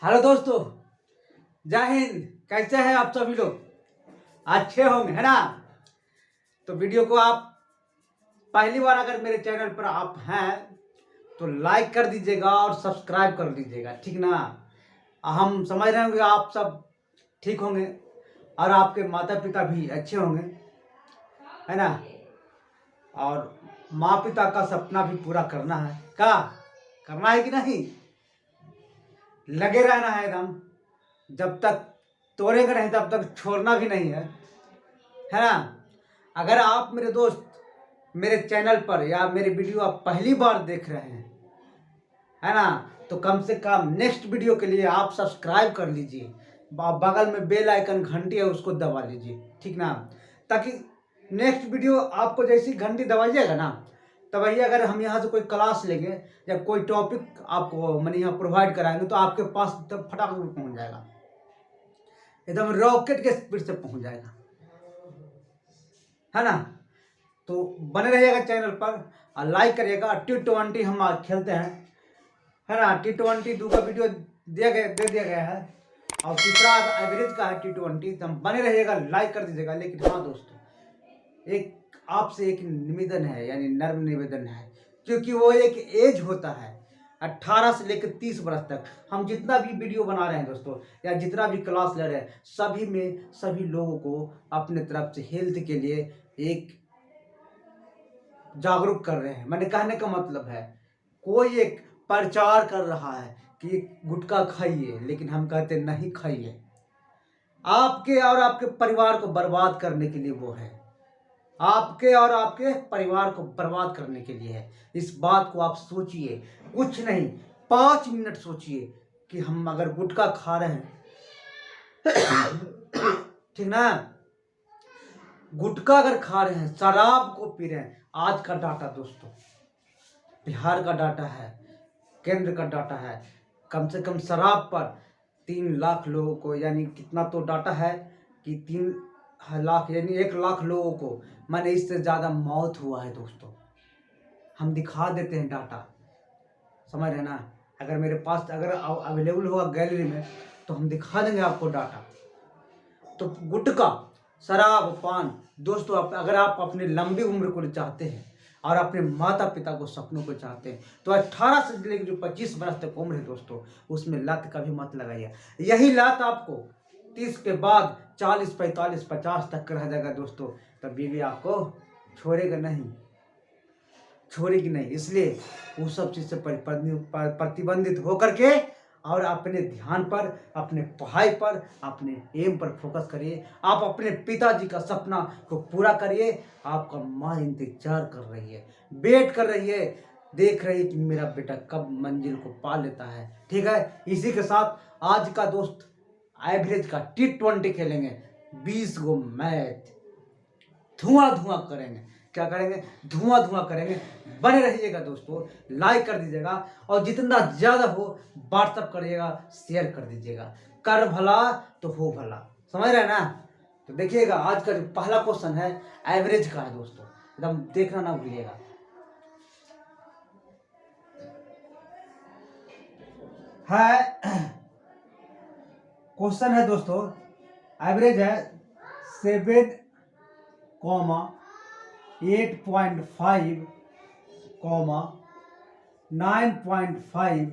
Hello दोस्तों, जय हिंद। कैसे हैं आप सभी लोग? अच्छे होंगे, है ना? तो वीडियो को आप पहली बार अगर मेरे चैनल पर आप हैं तो लाइक कर दीजिएगा और सब्सक्राइब कर दीजिएगा, ठीक ना? हम समझ रहे होंगे आप सब ठीक होंगे और आपके माता पिता भी अच्छे होंगे, है ना? और माँ पिता का सपना भी पूरा करना है। क्या करना है कि नहीं? लगे रहना है एकदम, जब तक तोड़ेंगे नहीं तब तक छोड़ना भी नहीं है ना? अगर आप मेरे दोस्त मेरे चैनल पर या मेरे वीडियो आप पहली बार देख रहे हैं, है ना, तो कम से कम नेक्स्ट वीडियो के लिए आप सब्सक्राइब कर लीजिए। बगल में बेल आइकन घंटी है उसको दबा लीजिए, ठीक ना? ताकि नेक्स्ट वीडियो आपको जैसी घंटी दबाइएगा ना, तब वही अगर हम यहाँ से कोई क्लास लेंगे या कोई टॉपिक आपको मैंने यहाँ प्रोवाइड कराएंगे तो आपके पास तब फटाक से पहुँच जाएगा, एकदम रॉकेट के स्पीड से पहुँच जाएगा, है ना? तो बने रहिएगा चैनल पर और लाइक करिएगा। T20 हम आज खेलते हैं, है ना? T20 दो का वीडियो दे दिया गया है और तीसरा एवरेज का है T20। तो हम बने रहिएगा, लाइक कर दीजिएगा। लेकिन हाँ दोस्तों, एक आपसे एक निवेदन है, यानी नर्म निवेदन है, क्योंकि वो एक एज होता है 18 से लेकर 30 वर्ष तक। हम जितना भी वीडियो बना रहे हैं दोस्तों या जितना भी क्लास ले रहे हैं, सभी में सभी लोगों को अपने तरफ से हेल्थ के लिए एक जागरूक कर रहे हैं। मैंने कहने का मतलब है, कोई एक प्रचार कर रहा है कि गुटखा खाइए, लेकिन हम कहते नहीं खाइए। आपके और आपके परिवार को बर्बाद करने के लिए वो है, आपके और आपके परिवार को बर्बाद करने के लिए है। इस बात को आप सोचिए, कुछ नहीं 5 मिनट सोचिए कि हम अगर गुटखा खा रहे हैं ठीक ना, गुटखा अगर खा रहे हैं, शराब को पी रहे हैं। आज का डाटा दोस्तों, बिहार का डाटा है, केंद्र का डाटा है, कम से कम शराब पर 3 लाख लोगों को, यानी कितना तो डाटा है कि 3 लाख यानी 1 लाख लोगों को, माने इससे ज़्यादा मौत हुआ है दोस्तों। हम दिखा देते हैं डाटा, समझ रहे ना? अगर मेरे पास अगर अवेलेबल होगा गैलरी में तो हम दिखा देंगे आपको डाटा। तो गुटखा, शराब, पान दोस्तों, अगर आप अपनी लंबी उम्र को चाहते हैं और अपने माता पिता को सपनों को चाहते हैं तो 18 से लेकर जो 25 वर्ष तक उम्र है दोस्तों, उसमें लत कभी मत लगाइए। यही लत आपको 30 के बाद 40, 45, 50 तक रह जाएगा दोस्तों, तब बीवी आपको छोड़ेगा नहीं, छोड़ेगी नहीं। इसलिए वो सब चीज़ से प्रतिबंधित होकर के और अपने ध्यान पर, अपने पढ़ाई पर, अपने एम पर फोकस करिए। आप अपने पिताजी का सपना को पूरा करिए। आपका माँ इंतजार कर रही है, वेट कर रही है, देख रही है कि मेरा बेटा कब मंजिल को पा लेता है, ठीक है? इसी के साथ आज का दोस्त एवरेज का T20 खेलेंगे, 20 गो मैच, धुआं धुआं करेंगे। क्या करेंगे? धुआं धुआं करेंगे। बने रहिएगा दोस्तों, लाइक कर दीजिएगा और जितना ज़्यादा हो व्हाट्सअप करिएगा, शेयर कर दीजिएगा। कर भला तो हो भला, समझ रहे हैं ना? तो देखिएगा आज का जो पहला क्वेश्चन है एवरेज का है दोस्तों, एकदम देखना ना भूलिएगा। है क्वेश्चन है दोस्तों, एवरेज है 7, 8.5, 9.5,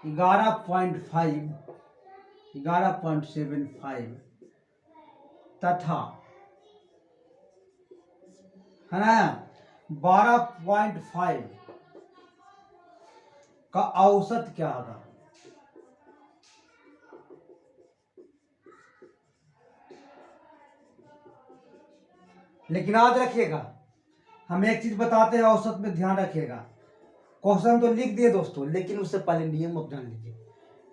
11.5, 11.75 तथा, है ना, 12.5 का औसत क्या होगा? लेकिन याद रखिएगा, हम एक चीज बताते हैं, औसत में ध्यान रखिएगा। क्वेश्चन तो लिख दिए दोस्तों, लेकिन उससे पहले नियम अब जान लीजिए,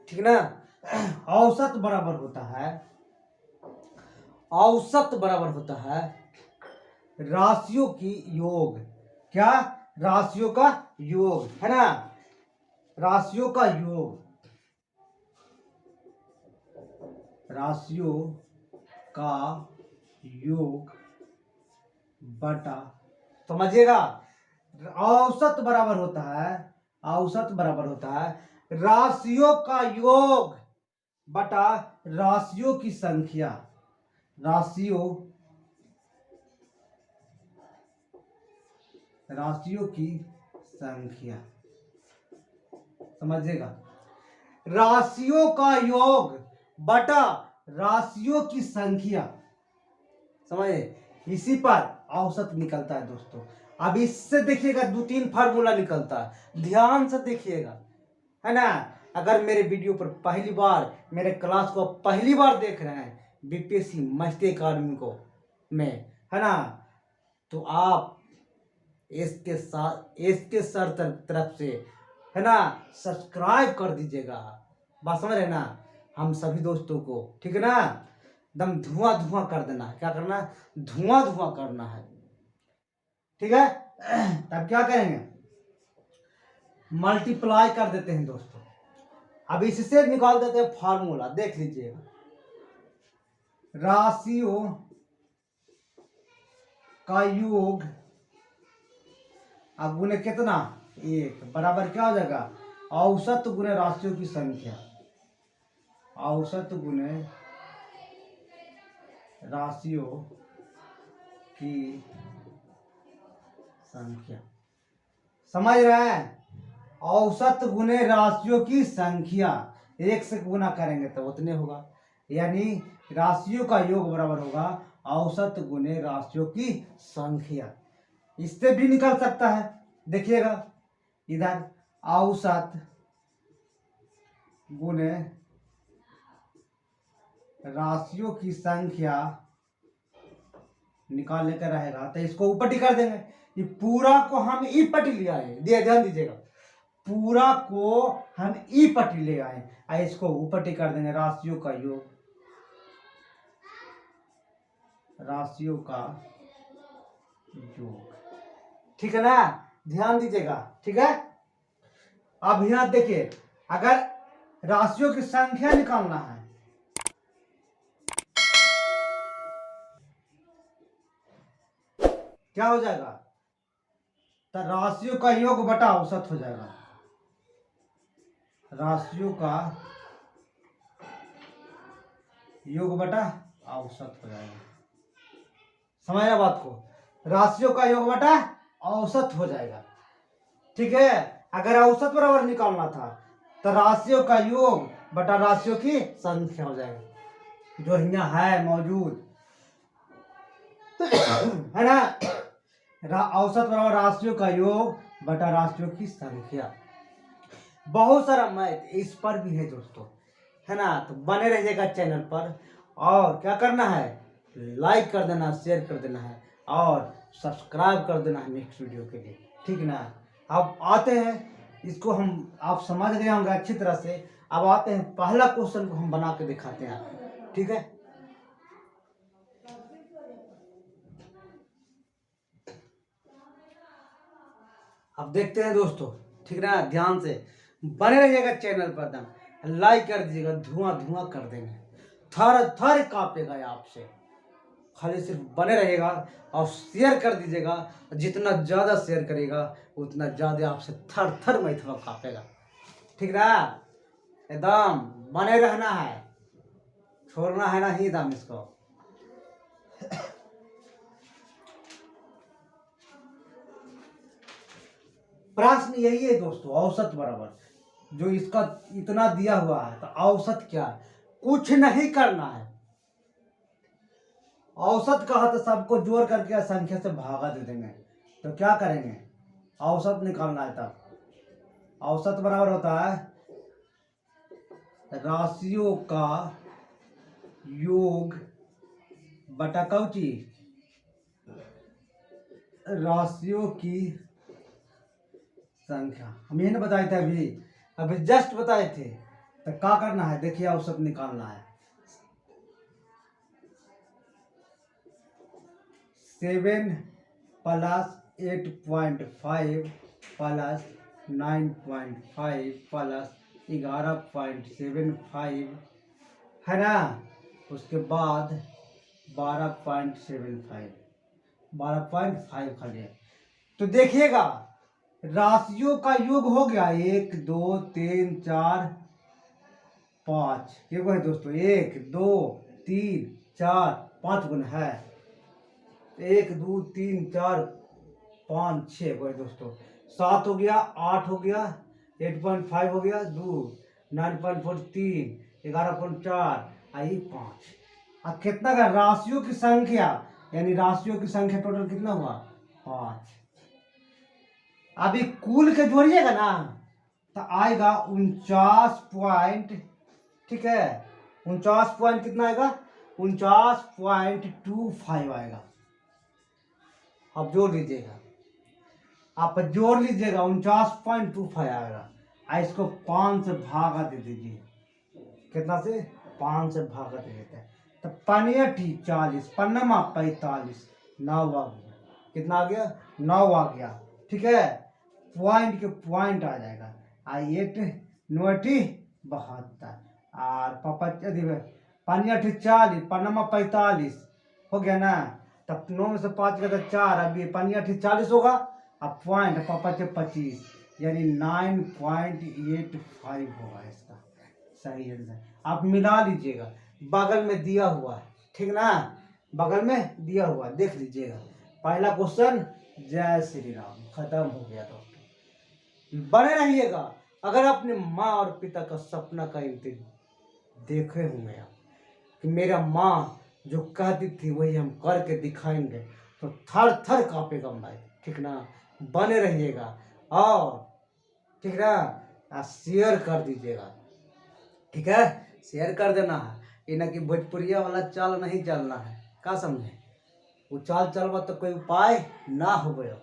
ठीक ना? औसत बराबर होता है, औसत बराबर होता है राशियों की योग। क्या? राशियों का योग, है ना? राशियों का योग, राशियों का योग बटा, समझिएगा, औसत बराबर होता है, औसत बराबर होता है राशियों का योग बटा राशियों की संख्या। राशियों की संख्या समझिएगा। राशियों का योग बटा राशियों की संख्या, समझे, इसी पर औसत निकलता है दोस्तों। अब इससे देखिएगा 2-3 फार्मूला निकलता है, ध्यान से देखिएगा, है ना। अगर मेरे वीडियो पर पहली बार, मेरे क्लास को पहली बार देख रहे हैं बीपीएससी मस्ती अकादमी को में, है ना, तो आप इसके सर तरफ से, है ना, सब्सक्राइब कर दीजिएगा। बात समझ रहे ना, हम सभी दोस्तों को, ठीक है ना, एकदम धुआं कर देना है। क्या करना है? धुआं करना है, ठीक है। तब क्या करेंगे? मल्टीप्लाई कर देते हैं दोस्तों। अब इससे निकाल देते हैं फार्मूला, देख लीजिएगा। राशियों का योग अब गुने कितना? 1 बराबर क्या हो जाएगा? औसत गुने राशियों की संख्या। औसत गुने राशियों की संख्या, समझ रहे हैं? औसत गुने राशियों की संख्या, 1 से गुना करेंगे तो उतने होगा, यानी राशियों का योग बराबर होगा औसत गुने राशियों की संख्या। इससे भी निकल सकता है, देखिएगा इधर, औसत गुने राशियों की संख्या निकालने का रहेगा तो इसको ऊपर कर देंगे। ये पूरा को हम ई पट्टी ले आए, ध्यान दीजिएगा, पूरा को हम ई पट्टी ले आए, इसको ऊपर कर देंगे। राशियों का योग, राशियों का योग, ठीक है ना, ध्यान दीजिएगा, ठीक है। अब यहां देखिए, अगर राशियों की संख्या निकालना है क्या हो जाएगा? तो राशियों का योग बटा औसत हो जाएगा। राशियों का योग बटा औसत हो जाएगा, समझ रहे बात को? राशियों का योग बटा औसत हो जाएगा, ठीक है। अगर औसत बराबर निकालना था तो राशियों का योग बटा राशियों की संख्या हो जाएगा, जो यहाँ है मौजूद, है ना। औसत बराबर राशियों का योग बटा राशियों की संख्या। बहुत सारा मैथ इस पर भी है दोस्तों, है ना। तो बने रहिएगा चैनल पर, और क्या करना है? लाइक कर देना, शेयर कर देना है, और सब्सक्राइब कर देना है नेक्स्ट वीडियो के लिए, ठीक ना। अब आते हैं, इसको हम आप समझ गए होंगे अच्छी तरह से। अब आते हैं पहला क्वेश्चन को हम बना के दिखाते हैं आपको, ठीक है। अब देखते हैं दोस्तों, ठीक ना, ध्यान से बने रहिएगा चैनल पर, दम लाइक कर दीजिएगा, धुआं कर देंगे, थर थर कांपेगा आपसे। खाली सिर्फ बने रहेगा और शेयर कर दीजिएगा, जितना ज़्यादा शेयर करेगा उतना ज़्यादा आपसे थर थर मैथवा कांपेगा, ठीक ना। एकदम बने रहना है, छोड़ना है ना ही दम इसको। प्रश्न यही है दोस्तों, औसत बराबर जो इसका इतना दिया हुआ है, तो औसत क्या है? कुछ नहीं करना है, औसत कहा तो सबको जोड़ करके संख्या से भागा दे देंगे। तो क्या करेंगे? औसत निकालना है, तब औसत बराबर होता है राशियों का योग बटा कौची? राशियों की संख्या। हम ये ना बताए थे, अभी जस्ट बताए थे। तो क्या करना है? देखिए, औसत निकालना है। 7 + 8.5 + 9.5 + 11.75, है ना। उसके बाद 12.75, 12.5 खाली है। तो देखिएगा राशियों का योग हो गया 1 2 3 4 5। ये वो है दोस्तों 1 2 3 4 5 गुना है 1 2 3 4 5 6 वो है दोस्तों 7 हो गया 8 हो गया 8.5 हो गया 2 9.43 11.4 आई 5। अब कितना का राशियों की संख्या यानी राशियों की संख्या टोटल कितना हुआ 5। अभी कुल के जोड़िएगा ना तो आएगा 49 ठीक है 49 पॉइंट कितना आएगा 49.25 आएगा। अब जोड़ लीजिएगा आप जोड़ लीजिएगा 49.25 आएगा। इसको 5 से भागा दे दीजिए कितना से 5 से भागा दे देते हैं तो 40 पन्नमा 45 9 आ गया कितना आ गया 9 आ गया ठीक है पॉइंट के पॉइंट आ जाएगा 8 9 72 और पापा 40 पन्नमा 45 हो गया ना तब 9 में से 5 गया 4 अभी 40 होगा अब पॉइंट पापा 25 यानी 9.85 होगा इसका सही आंसर। आप मिला लीजिएगा बगल में दिया हुआ है ठीक ना बगल में दिया हुआ देख लीजिएगा। पहला क्वेश्चन जय श्री राम खत्म हो गया दोस्तों। बने रहिएगा अगर अपने माँ और पिता का सपना का देखे होंगे आप कि मेरा माँ जो कहती थी वही हम करके दिखाएंगे तो थर थर कांपेगा भाई ठीक ना। बने रहिएगा और ठीक ना शेयर कर दीजिएगा ठीक है शेयर कर देना है ये ना कि भोजपुरिया वाला चाल नहीं चलना है क्या समझे वो चाल चलवा तो कोई उपाय ना हो गया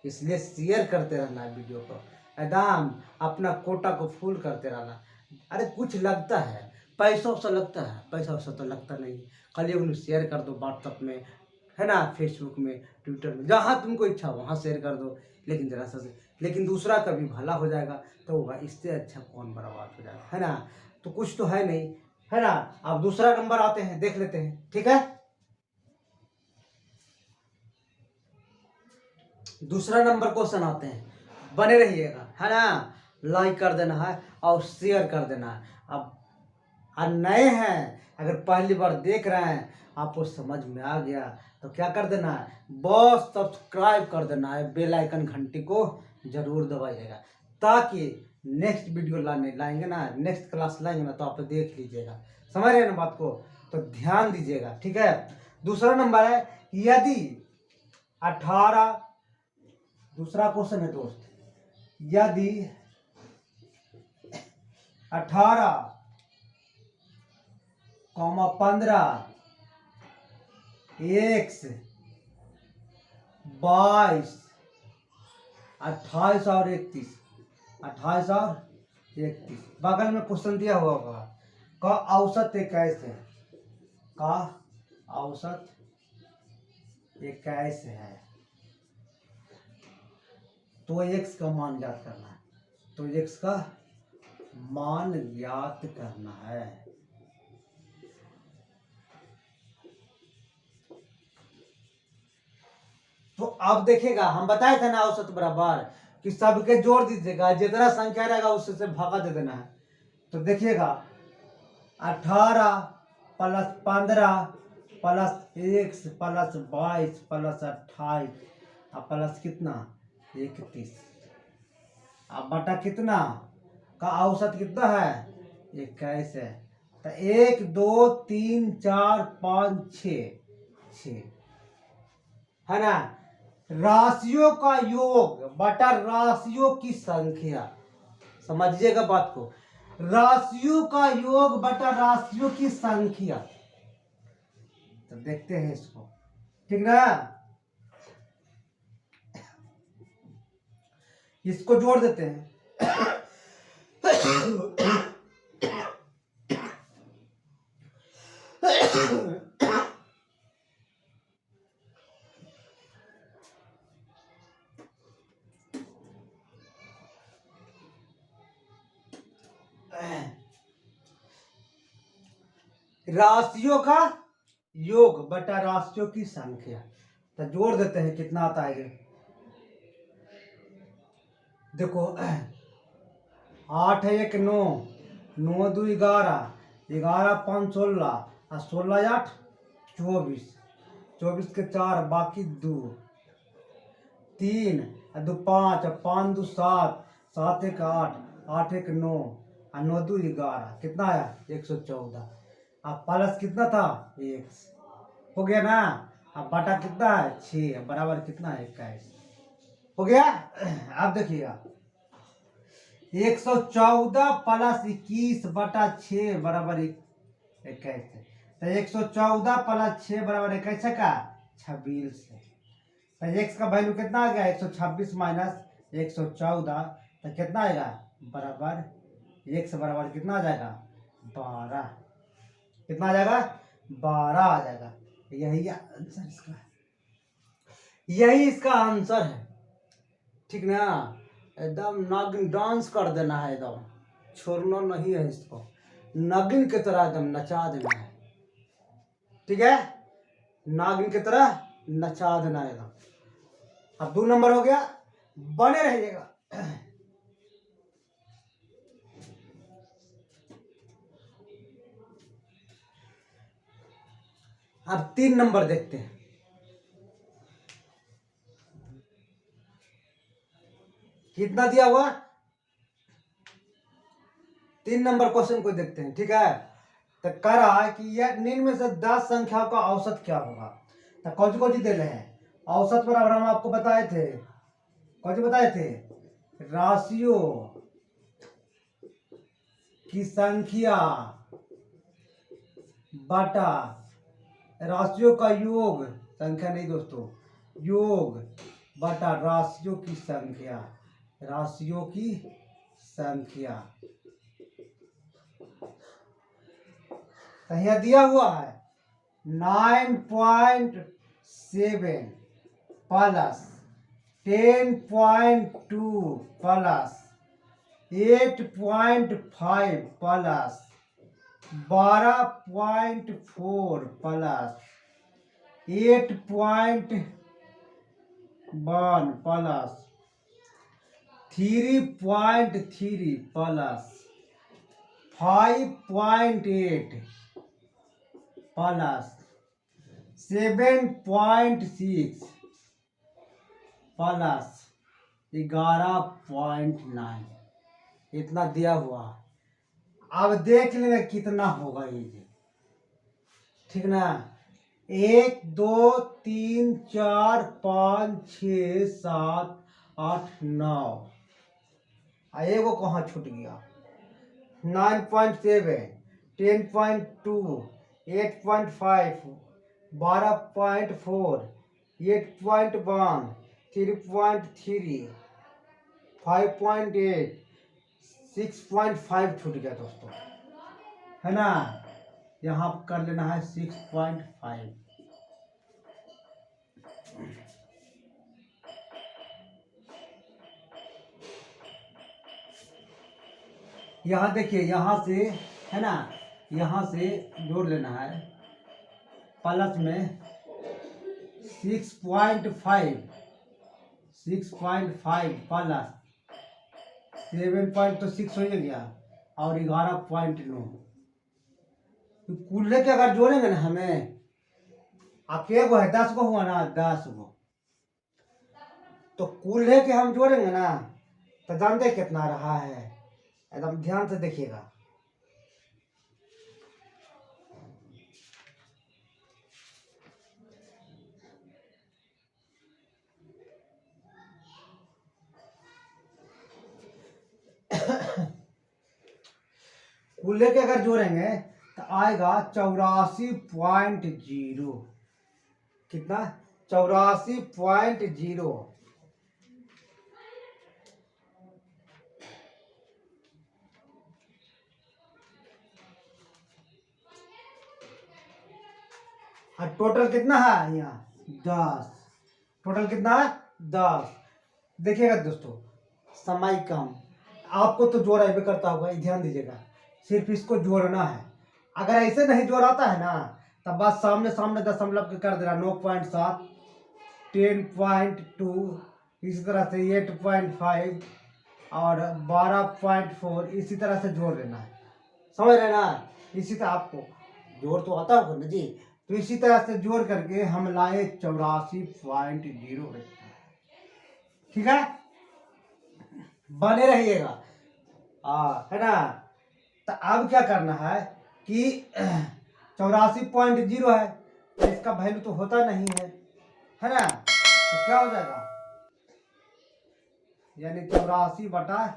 इसलिए शेयर करते रहना है वीडियो को एकदम अपना कोटा को फुल करते रहना। अरे कुछ लगता है पैसों से लगता है पैसा वैसा तो लगता नहीं खाली उन्हें शेयर कर दो व्हाट्सअप में है ना फेसबुक में ट्विटर में जहाँ तुमको इच्छा वहाँ शेयर कर दो लेकिन जरा सा लेकिन दूसरा का भी भला हो जाएगा तो होगा इससे अच्छा कौन बर्बाद हो जाएगा है ना तो कुछ तो है नहीं है ना। अब दूसरा नंबर आते हैं देख लेते हैं ठीक है। दूसरा नंबर क्वेश्चन आते हैं बने रहिएगा है ना लाइक कर देना है और शेयर कर देना है। अब नए हैं अगर पहली बार देख रहे हैं आपको समझ में आ गया तो क्या कर देना है बस सब्सक्राइब कर देना है बेल आइकन घंटी को जरूर दबाइएगा ताकि नेक्स्ट वीडियो लाएंगे ना नेक्स्ट क्लास लाएंगे ना तो आप देख लीजिएगा समझ रहे हैं ना बात को तो ध्यान दीजिएगा ठीक है। दूसरा नंबर है यदि 18 दूसरा क्वेश्चन है दोस्त यदि 18,15 x 22 28 और 31 बगल में क्वेश्चन दिया हुआ होगा का औसत 21 है का औसत 21 है तो x का मान ज्ञात करना है तो x का मान ज्ञात करना है। तो अब देखिएगा हम बताए थे ना औसत बराबर कि सबके जोड़ दीजिएगा जितना संख्या रहेगा उससे भागा दे देना है। तो देखिएगा 18 + 15 + x + 22 + 28 प्लस कितना 31 अब बटा कितना का औसत कितना है 21 है। तो 1 2 3 4 5 6 है ना। राशियों का योग बटा राशियों की संख्या समझिएगा बात को राशियों का योग बटा राशियों की संख्या। तो देखते हैं इसको ठीक ना इसको जोड़ देते हैं राशियों का योग बटा राशियों की संख्या। तो जोड़ देते हैं कितना आता है देखो 8 है 1 9, 9 2 11, 11 5 16 और 16 8 24, 24 के 4 बाकी 2, 3 और 2 5, 5 2 7, 7 1 8, 8 1 9 और 9 2 11, कितना आया 114। अब प्लस कितना था 1, हो गया ना। अब बटा कितना है 6, बराबर कितना है 21, हो गया। अब देखिएगा 114 प्लस 21 बटा 6 बराबर 21 है। तो 114 प्लस 6 बराबर 21 का 26 है। तो एक्स का वैल्यू कितना आ गया 126 माइनस 114, तो कितना आएगा बराबर एक्स बराबर कितना आ जाएगा 12, कितना आ जाएगा 12 आ जाएगा। यही आंसर इसका है, यही इसका आंसर है। ठीक ना, एकदम नागिन डांस कर देना है, एकदम छोड़ना नहीं है इसको, नागिन की तरह एकदम नचा देना है। ठीक है, नागिन की तरह नचा देना है एकदम। अब 2 नंबर हो गया, बने रहिएगा। अब 3 नंबर देखते हैं। कितना दिया हुआ 3 नंबर क्वेश्चन को देखते हैं। ठीक है, तो कह रहा है कि यह निम्न में से 10 संख्याओं का औसत क्या होगा। तो कौन सी दे रहे हैं औसत बराबर, हम आपको बताए थे, कौन सी बताए थे, राशियों की संख्या बटा राशियों का योग, संख्या नहीं दोस्तों, योग बटा राशियों की संख्या, राशियों की संख्या। तो यहाँ दिया हुआ है 9.7 plus 10.2 plus 8.5 plus 12.4 plus 8.1 plus 3.3 plus 5.8 plus 7.6 plus 11.9, इतना दिया हुआ। अब देख लेना कितना होगा ये। ठीक ना, 1 2 3 4 5 6 7 8 9, एगो कहाँ छूट गया 9.7 10.2 8.5 12.4 8.1 3.3 5.8 6.5 छूट गया दोस्तों, है ना। यहाँ कर लेना है 6.5। यहाँ देखिए, यहाँ से है ना, यहाँ से जोड़ लेना है प्लस में 6.5 प्लस 7.6 हो गया और 11.9। कुल के अगर जोड़ेंगे ना हमें, आप एगो है 10 गो हुआ ना 10 गो, तो कुल के हम जोड़ेंगे ना तो जानते कितना रहा है, एकदम ध्यान से देखिएगा। कुल के अगर जोड़ेंगे तो आएगा 84.0, कितना 84.0। और टोटल कितना है यहाँ 10, टोटल कितना है 10। देखिएगा दोस्तों, समय कम, आपको तो जोड़ा भी करता होगा, ध्यान दीजिएगा, सिर्फ इसको जोड़ना है। अगर ऐसे नहीं जोड़ाता है ना तब बात सामने सामने दशमलव के कर देना 9.7 10.2 इसी तरह से 8.5 और 12.4 इसी तरह से जोड़ लेना है, समझ रहे ना। इसी तरह आपको जोड़ तो आता होगा ना जी, तो इसी तरह से जोड़ करके हम लाए 84.0। ठीक है, बने रहिएगा है ना। तो अब क्या करना है कि 84.0 है तो इसका वैल्यू तो होता नहीं है ना। तो क्या हो जाएगा, यानी 84/10,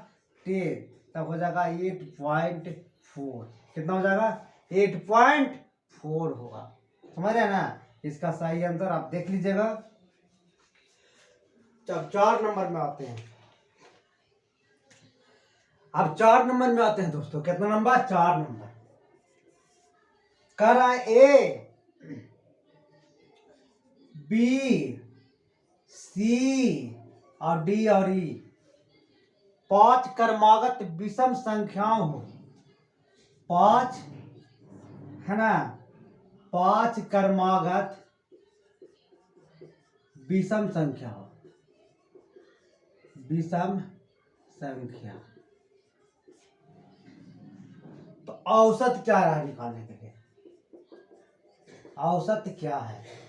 तब हो जाएगा 8.4। कितना हो जाएगा, 8.4 होगा, समझ रहे हैं ना। इसका सही आंसर आप देख लीजिएगा। जब 4 नंबर में आते हैं, अब 4 नंबर में आते हैं दोस्तों। कितना नंबर, 4 नंबर। कह रहा है ए बी सी और डी और ई 5 क्रमागत विषम संख्याओं हो। 5 है ना, 5 क्रमागत विषम संख्या हो, विषम संख्या। तो औसत क्या रहा निकालने के लिए, औसत क्या है।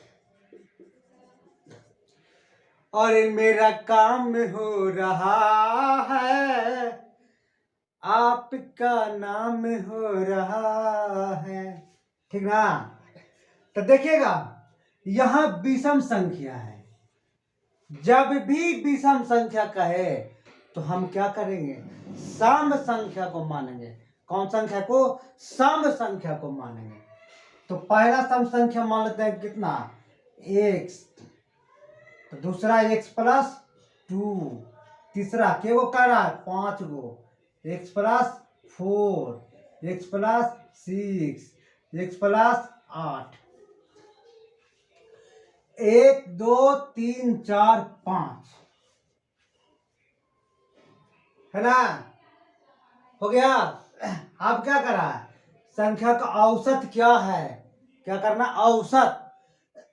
और मेरा काम हो रहा है, आपका नाम हो रहा है, ठीक ना। तो देखिएगा यहां विषम संख्या है। जब भी विषम संख्या कहे तो हम क्या करेंगे, सम संख्या को मानेंगे। कौन संख्या को, सम संख्या को मानेंगे। तो पहला सम संख्या मान लेते हैं कितना, x, तो दूसरा x+2, तीसरा के वो कर रहा है 5 गो, x+4, x+6, x+8, 1 2 3 4 5 है ना, हो गया। अब क्या करा है, संख्या का औसत क्या है, क्या करना, औसत।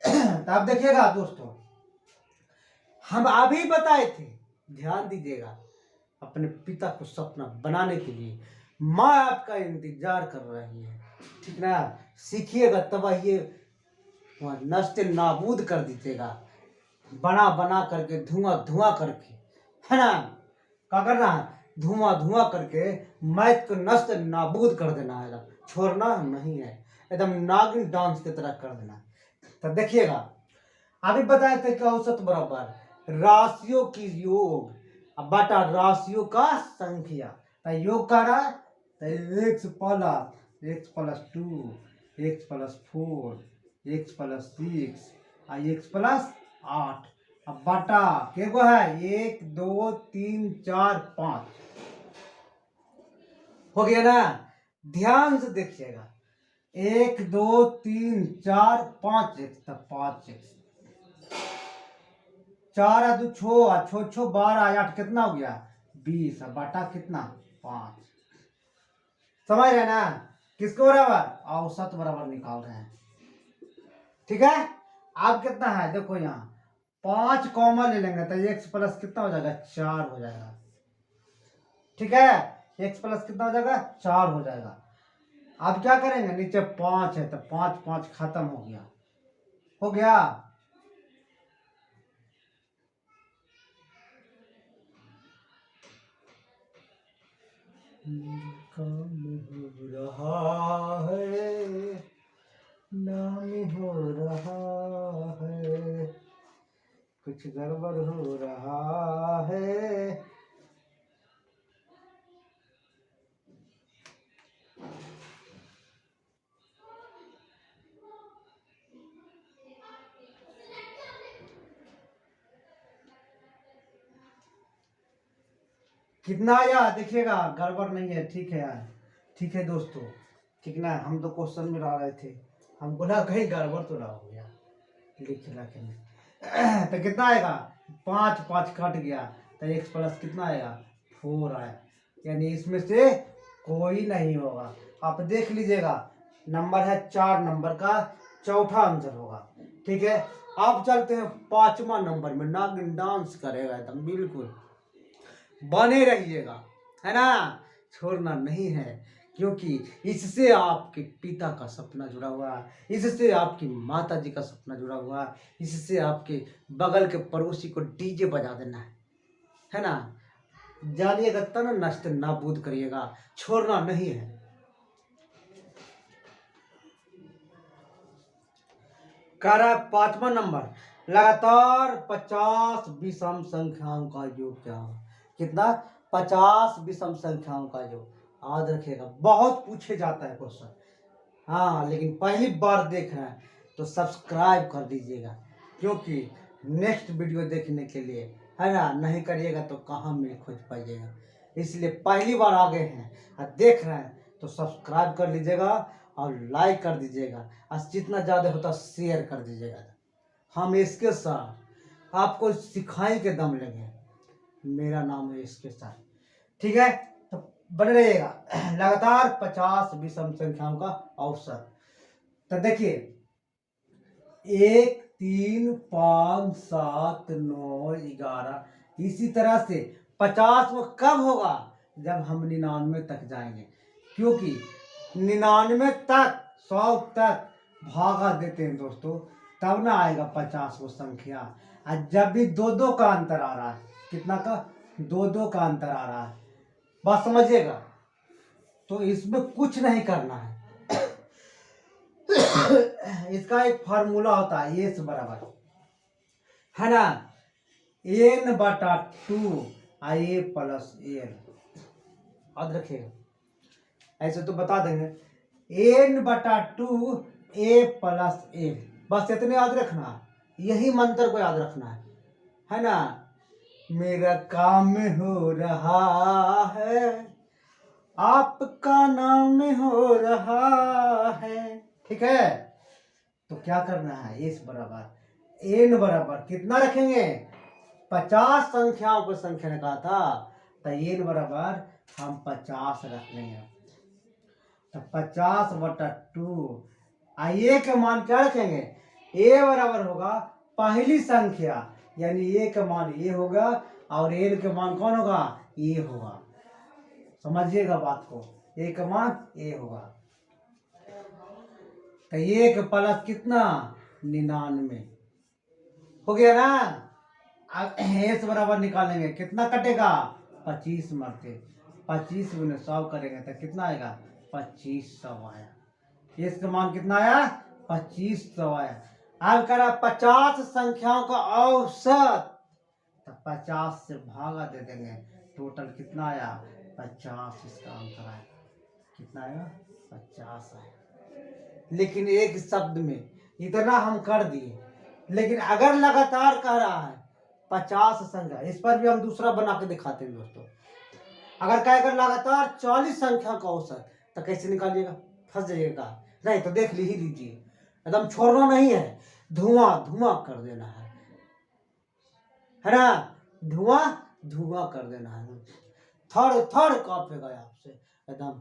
तो आप देखिएगा दोस्तों, हम अभी बताए थे, ध्यान दीजिएगा, अपने पिता को सपना बनाने के लिए माँ आपका इंतजार कर रही है, ठीक ना। सीखिएगा तब ये नष्ट नाबूद कर दीजिएगा, बना बना करके, धुआं धुआं करके, है ना। क्या करना है, धुआं धुआं करके मैथ को नष्ट नाबूद कर देना है, छोड़ना नहीं है, एकदम नागिन डांस की तरह कर देना। तो देखिएगा अभी बताए थे कि औसत बराबर राशियों की योग बटा राशियों का संख्या। तो योग का रहा है तो x+2, x+4, x+6 और x+8, अब बटा के गो है 1 2 3 4 5 हो गया ना। ध्यान से देखिएगा, 1 2 3 4 5 x, तब 5x, 4 2 6 6 12 8 कितना हो गया 20, बटा कितना 5। समझ रहे ना, किसको बराबर, औसत बराबर निकाल रहे हैं, ठीक है। अब कितना है देखो, यहाँ 5 कॉमन ले लेंगे तो x प्लस कितना हो जाएगा 4 हो जाएगा, ठीक है। x प्लस कितना हो जाएगा 4 हो जाएगा। अब क्या करेंगे, नीचे 5 है तो 5 5 खत्म हो गया, हो गया। काम हो रहा है, नाम हो रहा है, कुछ गड़बड़ हो रहा है। कितना आया देखिएगा, गड़बड़ नहीं है, ठीक है यार, ठीक है दोस्तों, ठीक ना। हम तो क्वेश्चन में रह रहे थे, हम बोला कहीं गड़बड़ तो ना हो गया लिख के में। तो कितना आएगा, 5 5 कट गया तो x प्लस कितना आएगा 4 आया, यानी इसमें से कोई नहीं होगा। आप देख लीजिएगा, नंबर है 4 नंबर का चौथा आंसर होगा, ठीक है। आप चलते हैं 5वां नंबर में, नागिन डांस करेगा एकदम बिल्कुल। बने रहिएगा, है ना, छोड़ना नहीं है, क्योंकि इससे आपके पिता का सपना जुड़ा हुआ है, इससे आपकी माता जी का सपना जुड़ा हुआ है, इससे आपके बगल के पड़ोसी को डीजे बजा देना है ना। जानिएगा तन नष्ट नाबूद करिएगा, छोड़ना नहीं है। कह रहा है 5वां नंबर, लगातार 50 विषम संख्याओं का योग क्या होगा। कितना? 50 विषम संख्याओं का योग। याद रखिएगा, बहुत पूछे जाता है क्वेश्चन। हाँ, लेकिन पहली बार देख रहे हैं तो सब्सक्राइब कर दीजिएगा, क्योंकि नेक्स्ट वीडियो देखने के लिए, है ना, नहीं करिएगा तो कहाँ मिल खोज पाइएगा। इसलिए पहली बार आ गए हैं और देख रहे हैं तो सब्सक्राइब कर लीजिएगा और लाइक कर दीजिएगा, और जितना ज़्यादा होता शेयर कर दीजिएगा। हम इसके साथ आपको सिखाई के दम लेंगे। मेरा नाम है इसके साथ, ठीक है, तो बने रहिएगा। लगातार 50 विषम संख्याओं का औसत। तो देखिए 1 3 5 7 9 11, इसी तरह से 50 वो कब होगा? जब हम 99 तक जाएंगे, क्योंकि 99 तक 100 तक भागा देते हैं दोस्तों, तब ना आएगा 50 वो संख्या। और जब भी 2-2 का अंतर आ रहा है, कितना का? 2-2 का अंतर आ रहा है, बात समझिएगा। तो इसमें कुछ नहीं करना है। इसका एक फार्मूला होता है, ये बराबर, है ना, n/2 a प्लस n। याद रखिएगा, ऐसे तो बता देंगे, n/2 a प्लस n, बस इतने याद रखना है। यही मंत्र को याद रखना है ना। मेरा काम हो रहा है, आपका नाम हो रहा है, ठीक है। तो क्या करना है? इस बराबर n बराबर कितना रखेंगे? 50 संख्याओं को संख्या ने कहा था, तो n बराबर हम 50 रख लेंगे। तो 50/2, a के मान क्या रखेंगे? a बराबर होगा पहली संख्या, यानी a का मान a होगा, और n के मान कौन होगा? a होगा। समझिएगा बात को, a का मान a होगा। तो 1 प्लस कितना? 99 हो गया ना। अब s बराबर निकालेंगे, कितना कटेगा? 25 मरते, 25 गुने 100 करेंगे तो कितना आएगा? 2500 आया। s का मान कितना आया? 2500 आया। अब कह रहा 50 संख्याओं का औसत, तो 50 से भागा दे देंगे, टोटल कितना आया? 50। इसका आंसर आया, कितना आया? 50 आया। लेकिन एक शब्द में इतना हम कर दिए, लेकिन अगर लगातार कह रहा है 50 संख्या, इस पर भी हम दूसरा बना के दिखाते हैं दोस्तों। अगर कहेगा लगातार 40 संख्या का औसत, तो कैसे निकालिएगा? फंस जाइएगा। नहीं तो देख ही लीजिए, एकदम छोड़ना नहीं है, धुआं धुआं कर देना है ना, धुआं धुआं कर देना है, थर थर कांपेगा आपसे एकदम,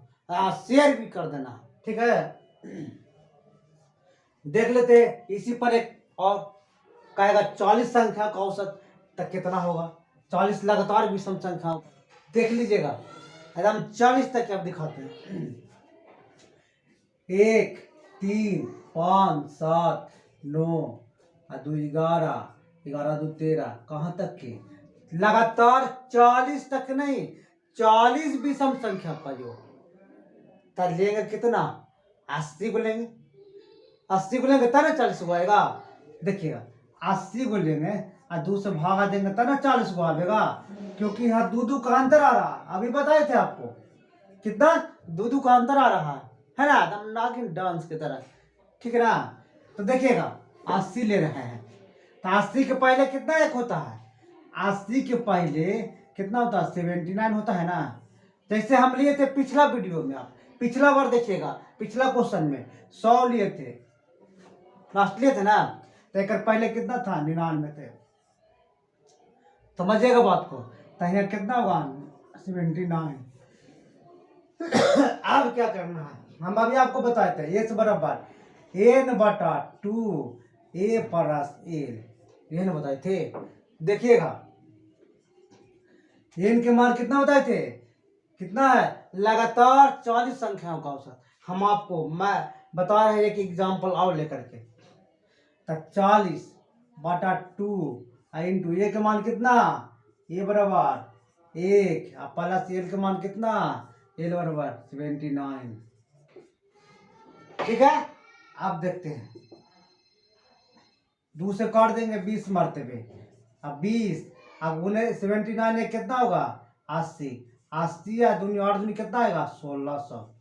शेयर भी कर देना, ठीक है। देख लेते इसी पर एक और, कहेगा 40 संख्या का औसत, तक कितना होगा? 40 लगातार विषम संख्या, देख लीजिएगा एकदम 40 तक आप दिखाते हैं। 1 3 5 7 9 2 11 11 2 13, कहाँ तक के? लगातार 40 तक नहीं, 40 विषम संख्या का योग। तब लेंगे कितना? 80 को लेंगे, 80 को लेंगे तब ना 40 को आएगा। देखिएगा 80 को लेंगे और 2 से भागा देंगे तब ना 40 को आएगा, क्योंकि यहाँ 2 का अंतर आ रहा है। अभी बताए थे आपको कितना 2 का अंतर आ रहा है ना, एकदम नागिन डांस की तरह, ठीक है ना। तो देखिएगा 80 ले रहे हैं, तो 80 के पहले कितना एक होता है? 80 के पहले कितना होता है? 79 होता है ना। जैसे हम लिए थे पिछला वीडियो में, आप पिछला बार देखिएगा, पिछला क्वेश्चन में 100 लिए थे, लास्ट लिए थे ना, तो एक पहले कितना था? 99 थे। समझिएगा बात को, तो यहाँ कितना होगा? 79। अब क्या करना है? हम अभी आपको बताए थे, ये बराबर n/2 a प्लस n, ये ना बताए थे। देखिएगा एन के मान कितना बताए थे, कितना है, लगातार 40 संख्याओं का औसत। हम आपको मैं बता रहे हैं एक एग्जाम्पल और लेकर के, तो 40/2 इंटू ए के मान कितना, ए बराबर 1 प्लस एल के मान कितना, एल बराबर 79। ठीक है, अब देखते हैं, 2 से काट देंगे 20 मरतबे, अब 20, अब उन्हें 79 कितना होगा, 80, 80 या दूनी 8 दूनी कितना आएगा, 1600।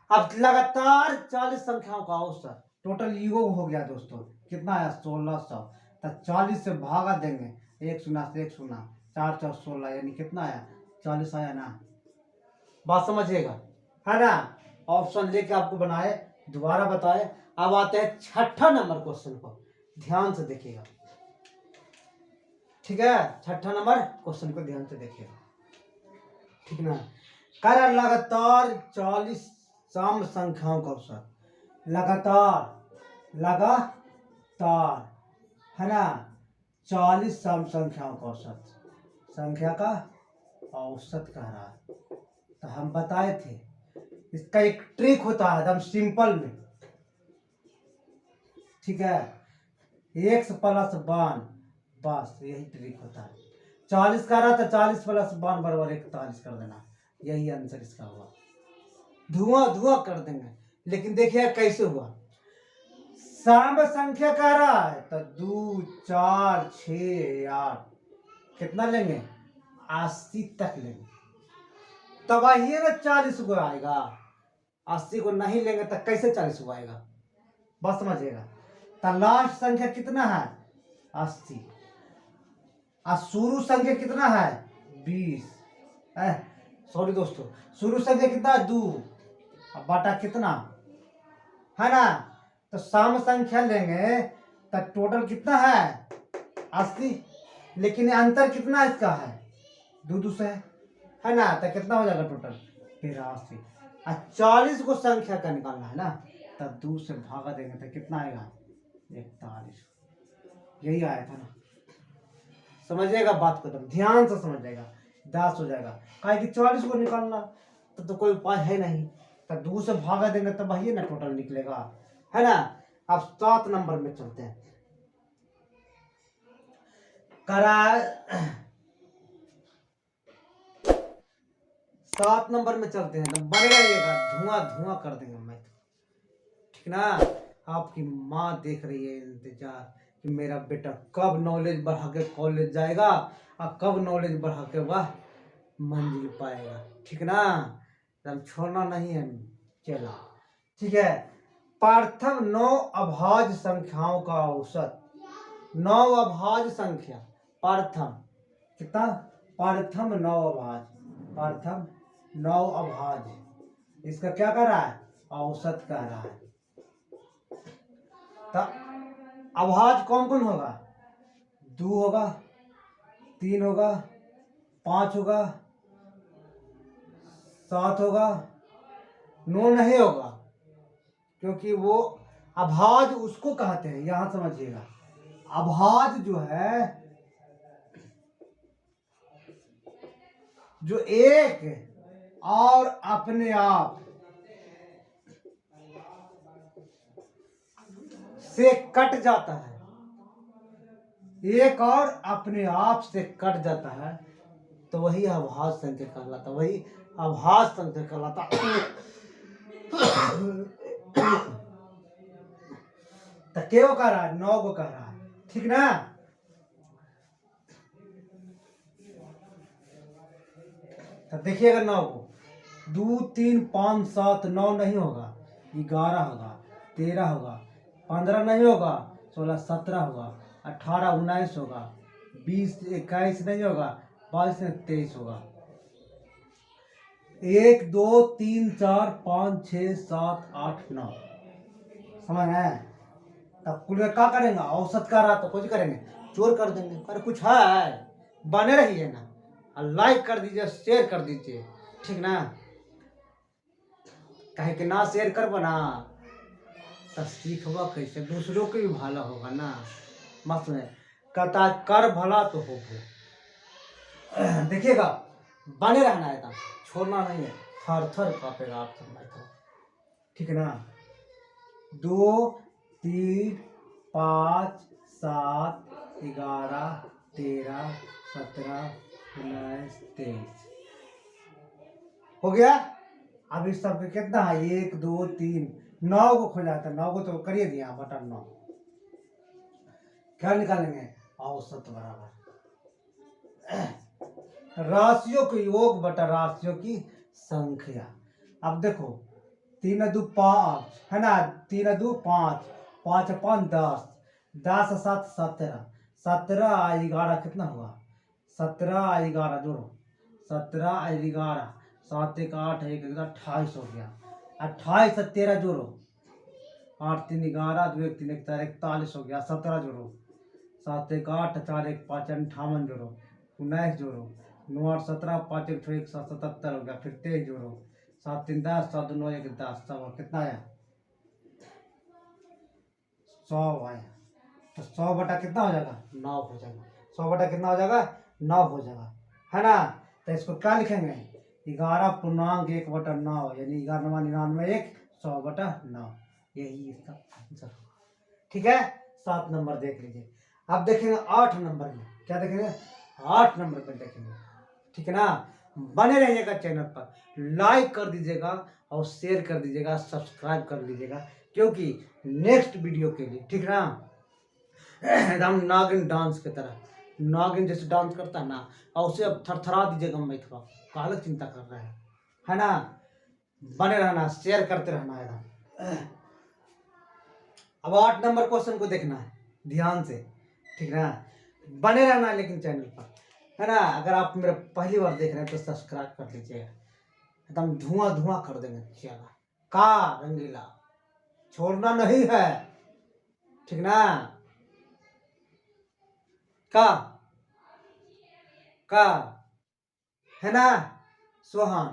अब लगातार 40 संख्याओं का औसत टोटल योग हो गया दोस्तों, कितना आया, 1600। तो 40 से भागा देंगे, 1 शून्य से 1 शून्य, 4 4 16, यानी कितना आया, 40 आया ना। बात समझिएगा, है ना। ऑप्शन लेके आपको बनाए, दोबारा बताए। अब आते हैं छठा नंबर क्वेश्चन को, ध्यान से देखिएगा। ठीक है, छठा नंबर क्वेश्चन को ध्यान से देखिएगा, ठीक ना। कर लगातार 40 सम संख्याओं का औसत, लगातार है ना, 40 सम संख्याओं का औसत, संख्या का औसत कह रहा है। तो हम बताए थे इसका एक ट्रिक होता है एकदम सिंपल में, ठीक है, x प्लस 1, बस यही ट्रिक होता है। 40 का रहा था, 40 प्लस 1 बराबर 41 कर देना, यही आंसर इसका हुआ। धुआं धुआं कर देंगे, लेकिन देखिए कैसे हुआ। सम संख्या कह रहा है तो 2 4 6 8 कितना लेंगे, 80 तक लेंगे, तब आइए ना 40 को आएगा। 80 को नहीं लेंगे तो कैसे 40 को आएगा, बस समझिएगा। तो लास्ट संख्या कितना है, 80, और शुरू संख्या कितना है, 20। सॉरी दोस्तों, शुरू संख्या कितना है, 2, अब बटा कितना, है ना। तो सम संख्या लेंगे तो टोटल कितना है, 80, लेकिन अंतर कितना इसका है, 2 2 से है ना। तो कितना हो जाएगा टोटल, 83। और 40 को संख्या का निकालना है ना, तब 2 से भागा देंगे तो कितना आएगा, 41। यही आया था ना, समझिएगा बात को, एकदम ध्यान से समझिएगा, 10 हो जाएगा। कहा कि 40 को निकालना तो कोई उपाय है नहीं, तो 2 से भागा देंगे तब वही ना टोटल निकलेगा, है ना। अब 7 नंबर में चलते हैं, करा 7 नंबर में चलते हैं, तो बने रहिएगा, धुआं धुआं कर देंगे मैं तो, ठीक ना। आपकी माँ देख रही है इंतजार कि मेरा बेटा कब नॉलेज बढ़ा के कॉलेज जाएगा और कब नॉलेज बढ़ा के वह मंजिल पाएगा, ठीक ना। हम छोड़ना नहीं है चला, ठीक है। प्रथम 9 अभाज्य संख्याओं का औसत, 9 अभाज्य संख्या, प्रथम कितना, प्रथम 9 अभाज्य, प्रथम 9 अभाज्य, इसका क्या कर रहा है, औसत कह रहा है। तो अभाज्य कौन कौन होगा, 2 होगा, 3 होगा, 5 होगा, 7 होगा, 9 नहीं होगा, क्योंकि वो अभाज्य उसको कहते हैं, यहां समझिएगा। अभाज्य जो है, जो एक और अपने आप से कट जाता है, एक और अपने आप से कट जाता है, तो वही अभाज्य संख्या कहलाता, वही अभाज्य संख्या कहलाता। तो क्यों कह रहा है, 9 को कह रहा है, ठीक ना। तो देखिएगा 9 को, 2 3 5 7 9 नहीं होगा, 11 होगा, 13 होगा, 15 नहीं होगा, 16 17 होगा, 18 19 होगा, 20 21 नहीं होगा, 22 23 होगा। 1 2 3 4 5 6 7 8 9, समझ है। तब कुल क्या करेंगे, औसत का रहा तो कुछ करेंगे, चोर कर देंगे। अरे कुछ है, बने रहिए ना, लाइक कर दीजिए, शेयर कर दीजिए, ठीक ना। कहे कि ना शेयर कर बना तब सीखवा कैसे, दूसरों के भी भला होगा ना। मत में कहता कर भला तो हो, देखिएगा, बने रहना है एकदम, छोड़ना नहीं है, थर थर कांपेगा आप सब भाई तो, ठीक है ना। 2 3 5 7 11 13 17 19 23 हो गया। अब इस सब के कितना है, 1 2 3 9 को खोजा था, 9 को तो करिए दिया बटा 9। क्या निकालेंगे, औसत बराबर राशियों के योग बटा राशियों की संख्या। अब देखो 3 2 5 है ना, 3 2 5, 5 5 10, 10 7 17, 17 11 कितना हुआ, 17 11 जोड़ो, 17 11 7 1 8 1 28 हो गया, 28 से 13 जोड़ो, 8 3 11 2 1 3 1 4 41 हो गया, 17 जोड़ो, 7 1 8 4 1 5 58 जोड़ो, 19 जोड़ो, 9 8 17 5 1 6 1 7 77 हो गया, फिर 23 जोड़ो, 7 3 10 7 9 1 10, सब कितना आया, 100 आया। तो 100 बटा कितना हो जाएगा, 9 हो जाएगा, 100 बटा कितना हो जाएगा, 9 हो जाएगा, है ना। तो इसको क्या लिखेंगे, 11.1 बटा 9, यानी 11 99 1 100 बटा 9, यही इसका आंसर होगा, ठीक है। 7 नंबर देख लीजिए। अब देखेंगे 8 नंबर में, क्या देखेंगे, 8 नंबर पर देखेंगे, ठीक है ना। बने रहिएगा चैनल पर, लाइक कर दीजिएगा और शेयर कर दीजिएगा, सब्सक्राइब कर लीजिएगा, क्योंकि नेक्स्ट वीडियो के लिए, ठीक है ना, एकदम नागिन डांस की तरह, नागिन जैसे डांस करता है ना, और उसे अब थरथरा दीजिएगा मैथुआ, काहे चिंता कर रहे हैं, है ना। बने रहना, शेयर करते रहना एकदम। अब 8 नंबर क्वेश्चन को देखना है ध्यान से, ठीक है ना, बने रहना है लेकिन चैनल पर, है ना। अगर आप मेरा पहली बार देख रहे हैं तो सब्सक्राइब कर लीजिएगा, एकदम धुआं धुआं कर देंगे चला का रंगीला, छोड़ना नहीं है, ठीक ना, का का है ना, सोहान,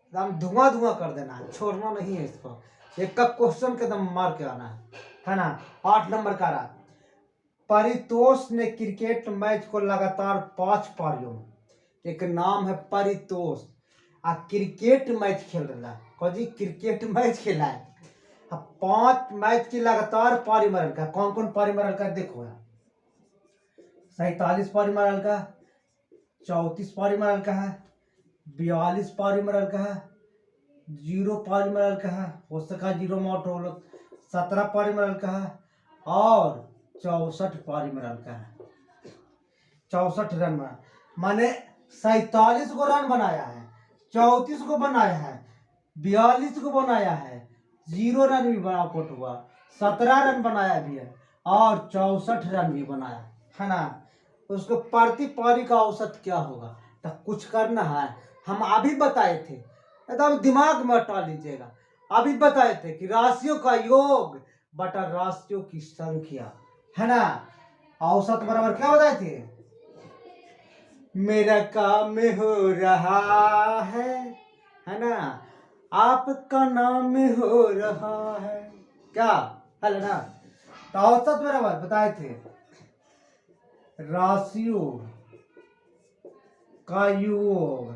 एकदम धुआं धुआं कर देना है, छोड़ना नहीं है इसको, एक का क्वेश्चन के एकदम मार के आना है ना। 8 नंबर का रहा, परितोष ने क्रिकेट मैच को लगातार 5 पारियों में, एक नाम है परितोष, आ क्रिकेट मैच खेल रहा है, कौन क्रिकेट मैच खेला है, 5 मैच की लगातार पारी मारल का, कौन कौन पारी मारल का देखो, 47 पारी मारल का, 34 पारी मारल का है, 42 पारी मारल का है, 0 पारी मारल का है, हो सका 0 में आउट हो, 17 पारी मारल का है, और 64 पारी मारल का है, 64 रन बना, माने 47 को रन बनाया है, 34 को बनाया है, 42 को बनाया है, 0 रन भी बना आउट हुआ, 17 रन बनाया भी है, और 64 रन भी बनाया है ना। उसको प्रति पारी का औसत क्या होगा, तो कुछ करना है, हम अभी बताए थे, एकदम दिमाग में हटा लीजिएगा, अभी बताए थे कि राशियों का योग बटा राशियों की संख्या, है ना। औसत बराबर क्या बताए थे, मेरा काम हो रहा है ना, आपका नाम हो रहा है, क्या है ना। तो औसत बराबर बताए थे राशियों का योग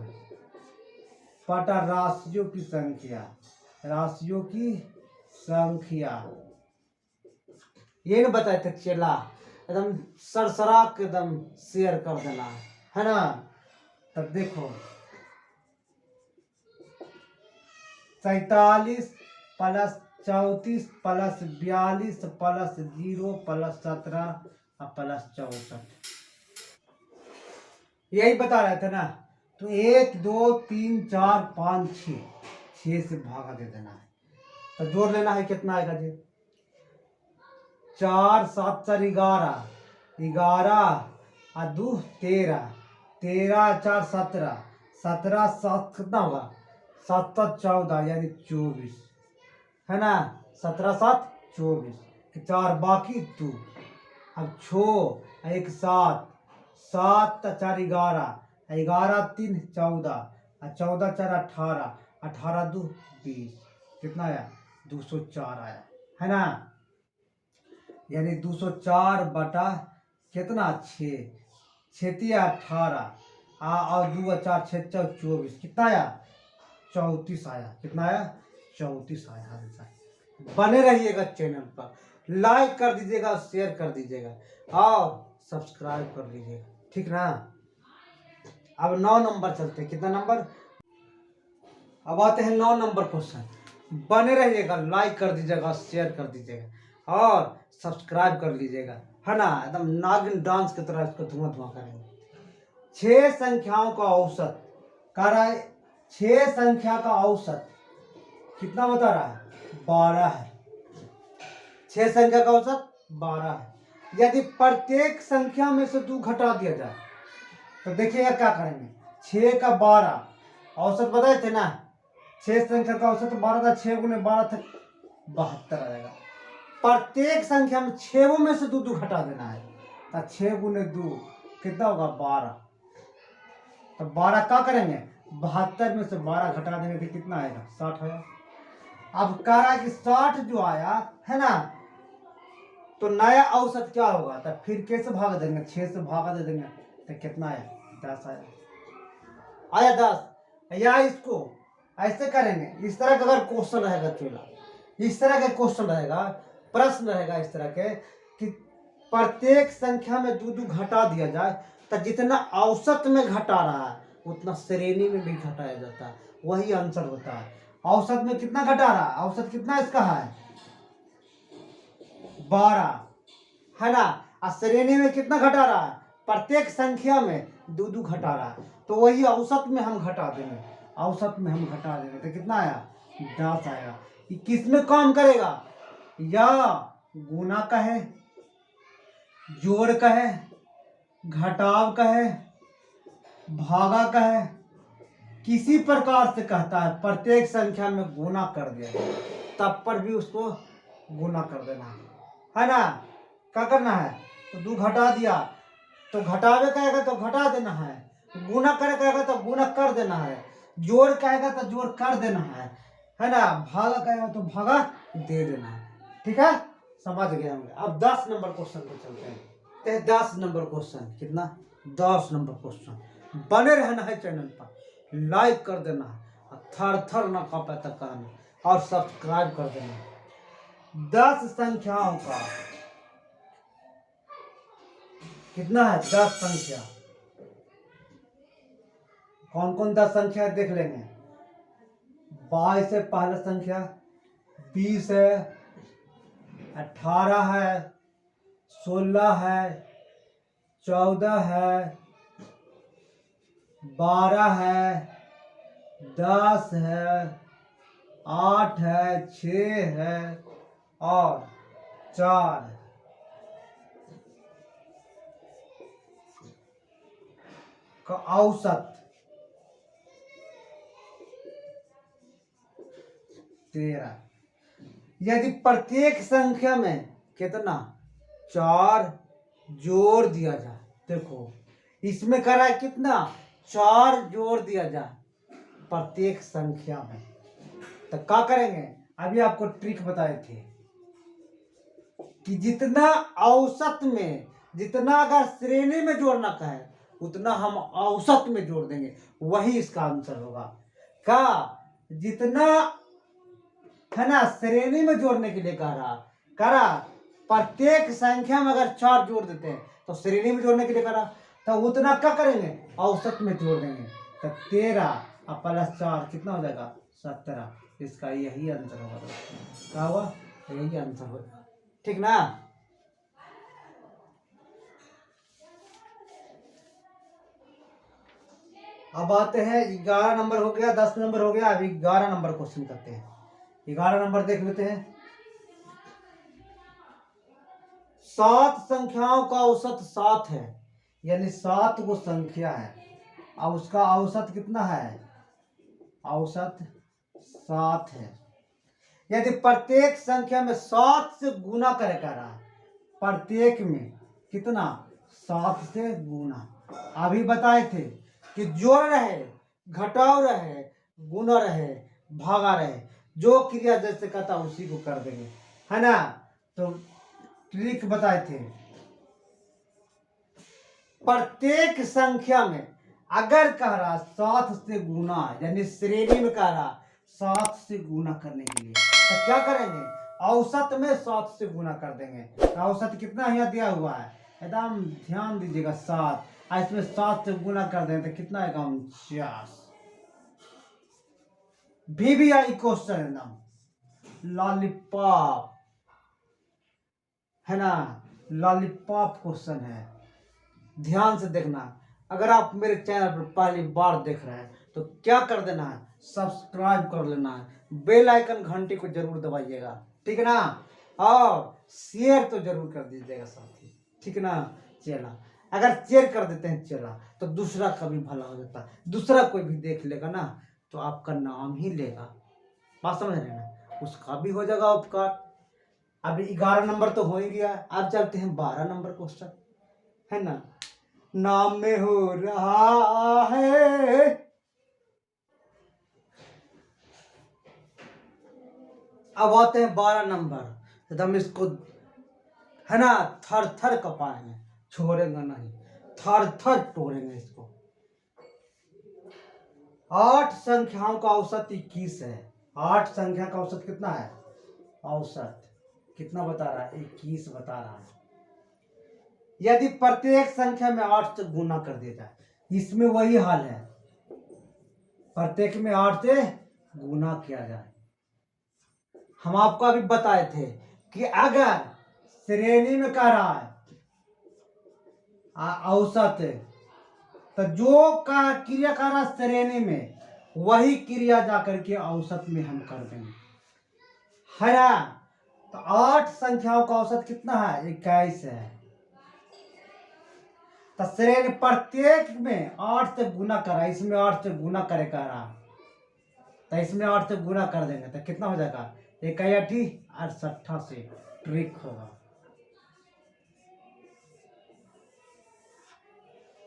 बटा राशियों की संख्या, राशियों की संख्या, ये न बताए थे चला, एकदम सरसरा के एकदम शेयर कर देना है ना। तब देखो 47 plus 34 plus 42 plus 0 plus 17 plus 64, यही बता रहे थे ना। तो 1 2 3 4 5 6 से भागा दे देना है, तो जोड़ लेना है, कितना आएगा जी, 4 7 4 11, 11 और 2 13, 13 4 17, 17 7 कितना होगा, 7 14 यानी 24, है ना, 17 7 24, 4 बाकी 2, अब 6 1 7, 7 4 11, 11 3 14, 14 4 18, 18 2 20, कितना आया, 204 आया, है ना। यानी 204 बटा कितना 6, 6 18, और 2 और 4 6 24, कितना आया 34 आया। कितना आया 34 आया आंसर। बने रहिएगा चैनल पर, लाइक कर दीजिएगा, शेयर कर दीजिएगा और सब्सक्राइब कर लीजिएगा, ठीक ना। अब 9 नंबर चलते हैं। कितना नंबर, अब आते हैं 9 नंबर क्वेश्चन। बने रहिएगा, लाइक कर दीजिएगा, शेयर कर दीजिएगा और सब्सक्राइब कर लीजिएगा, है ना। एकदम नागिन डांस की तरह इसको धुआं धुआं करेंगे। 6 संख्याओं का औसत कर रहा है, 6 संख्या का औसत कितना बता रहा है 12 है। 6 संख्या का औसत 12 है। यदि प्रत्येक संख्या में से 2 घटा दिया जाए तो देखिएगा क्या करेंगे। 6 का 12 औसत बताए थे ना, 6 संख्या का औसत 12 था, 6 गुने 12 था 72 आ जाएगा। प्रत्येक संख्या में 6 में से 2 घटा देना है तो 6 गुने 2 कितना होगा 12। तो 12 क्या करेंगे 72 में से 12 घटा देंगे तो कितना आएगा 60 आएगा। अब कह रहा है कि 60 जो आया है ना, तो नया औसत क्या होगा, तो फिर कैसे भाग देंगे, 6 से भागा दे देंगे तो कितना आया 10 आया 10। या इसको ऐसे करेंगे, इस तरह का अगर क्वेश्चन रहेगा चूल्हा, इस तरह का क्वेश्चन रहेगा, प्रश्न रहेगा इस तरह के कि प्रत्येक संख्या में 2 घटा दिया जाए तो जितना औसत में घटा रहा है उतना श्रेणी में भी घटाया जाता है, वही आंसर होता है। औसत में कितना घटा रहा है, औसत कितना इसका है 12, है ना। और श्रेणी में कितना घटा रहा है, प्रत्येक संख्या में 2 घटा रहा है, तो वही औसत में हम घटा देंगे, औसत में हम घटा देंगे तो कितना आया 10 आएगा। ये किस में काम करेगा, या गुना का है, जोड़ का है, घटाव का है, भागा का है, किसी प्रकार से कहता है प्रत्येक संख्या में गुना कर दिया तब पर भी उसको गुना कर देना है ना। क्या करना है, तो 2 घटा दिया तो घटावे कहेगा तो घटा देना है, गुना करे कहेगा तो गुना कर देना है, जोड़ कहेगा तो जोड़ कर देना है ना, भागा कहेगा तो भागा दे देना है, ठीक है, समझ गए होंगे। अब 10 नंबर क्वेश्चन पे चलते हैं। 10 नंबर क्वेश्चन, कितना 10 नंबर क्वेश्चन। बने रहना है चैनल पर, लाइक कर देना है, थर थर ना कांपे तक करना और सब्सक्राइब कर देना है। 10 संख्याओं का कितना है 10 संख्या, कौन कौन 10 संख्या देख लेंगे। 22 है पहला संख्या, 20 है, 18 है, 16 है, 14 है, 12 है, 10 है, 8 है, 6 है और 4 है। का औसत 13। यदि प्रत्येक संख्या में कितना 4 जोड़ दिया जाए, देखो इसमें करा है कितना 4 जोड़ दिया जाए प्रत्येक संख्या में, तो क्या करेंगे, अभी आपको ट्रिक बताए थे कि जितना औसत में, जितना अगर श्रेणी में जोड़ना कहे उतना हम औसत में जोड़ देंगे, वही इसका आंसर होगा। का जितना है ना श्रेणी में जोड़ने के लिए कह रहा प्रत्येक संख्या में अगर 4 जोड़ देते हैं तो श्रेणी में जोड़ने के लिए कह रहा, तो उतना क्या करेंगे औसत में जोड़ देंगे, तो 13 और +4 कितना हो जाएगा 17। इसका यही आंसर होगा। क्या हुआ, यही आंसर होगा, ठीक ना। अब आते हैं 11 नंबर हो गया, 10 नंबर हो गया, अभी 11 नंबर क्वेश्चन करते हैं। 11 नंबर देख लेते हैं। 7 संख्याओं का औसत 7 है, यानी 7 को संख्या है और उसका औसत कितना है, औसत 7 है। यदि प्रत्येक संख्या में 7 से गुना करे कर रहा है, प्रत्येक में कितना 7 से गुना, अभी बताए थे कि जोड़ रहे, घटाव रहे, गुना रहे, भागा रहे, जो क्रिया जैसे कहता उसी को कर देंगे, है ना। तो ट्रिक बताए थे, प्रत्येक संख्या में अगर कह रहा 7 से गुना, यानी श्रेणी में कह रहा 7 से गुना करने के लिए, तो क्या करेंगे, औसत में 7 से गुना कर देंगे। औसत कितना यहाँ दिया हुआ है, एकदम ध्यान दीजिएगा 7, और इसमें 7 से गुना कर देंगे तो कितना आएगा 49। VBI क्वेश्चन एकदम लॉलीपॉप है ना, लॉलीपॉप क्वेश्चन है, ध्यान से देखना। अगर आप मेरे चैनल पर पहली बार देख रहे हैं तो क्या कर देना है, सब्सक्राइब कर लेना है, बेल आइकन घंटी को जरूर दबाइएगा, ठीक है ना, और शेयर तो जरूर कर दीजिएगा साथी, ठीक है ना। चला, अगर शेयर कर देते हैं चला तो दूसरा का भी भला हो जाता है, दूसरा कोई भी देख लेगा ना तो आपका नाम ही लेगा, बात समझ रहे ना, उसका भी हो जाएगा उपकार। अभी 11 नंबर तो हो ही गया, अब चलते हैं 12 नंबर क्वेश्चन, है ना। नाम में हो रहा है, अब आते हैं 12 नंबर, एकदम इसको है ना थर थर कपाएंगे, छोड़ेंगे नहीं, थर थर तोड़ेंगे इसको। 8 संख्याओं का औसत 21 है। 8 संख्या का औसत कितना है, औसत कितना बता रहा है, 21 बता रहा है। यदि प्रत्येक संख्या में 8 से गुना कर दिया जाए, इसमें वही हाल है, प्रत्येक में 8 से गुना किया जाए। हम आपको अभी बताए थे कि अगर श्रेणी में कह रहा है औसत, तो जो का क्रिया कर रहा श्रेणी में, वही क्रिया जाकर के औसत में हम कर देंगे, है ना। तो 8 संख्याओं का औसत कितना है, 21 है। तो श्रेणी प्रत्येक में 8 से गुना करा, इसमें 8 से गुना करे कह रहा, तो इसमें 8 से गुना कर देंगे तो कितना हो जाएगा, 61 से ट्रिक होगा,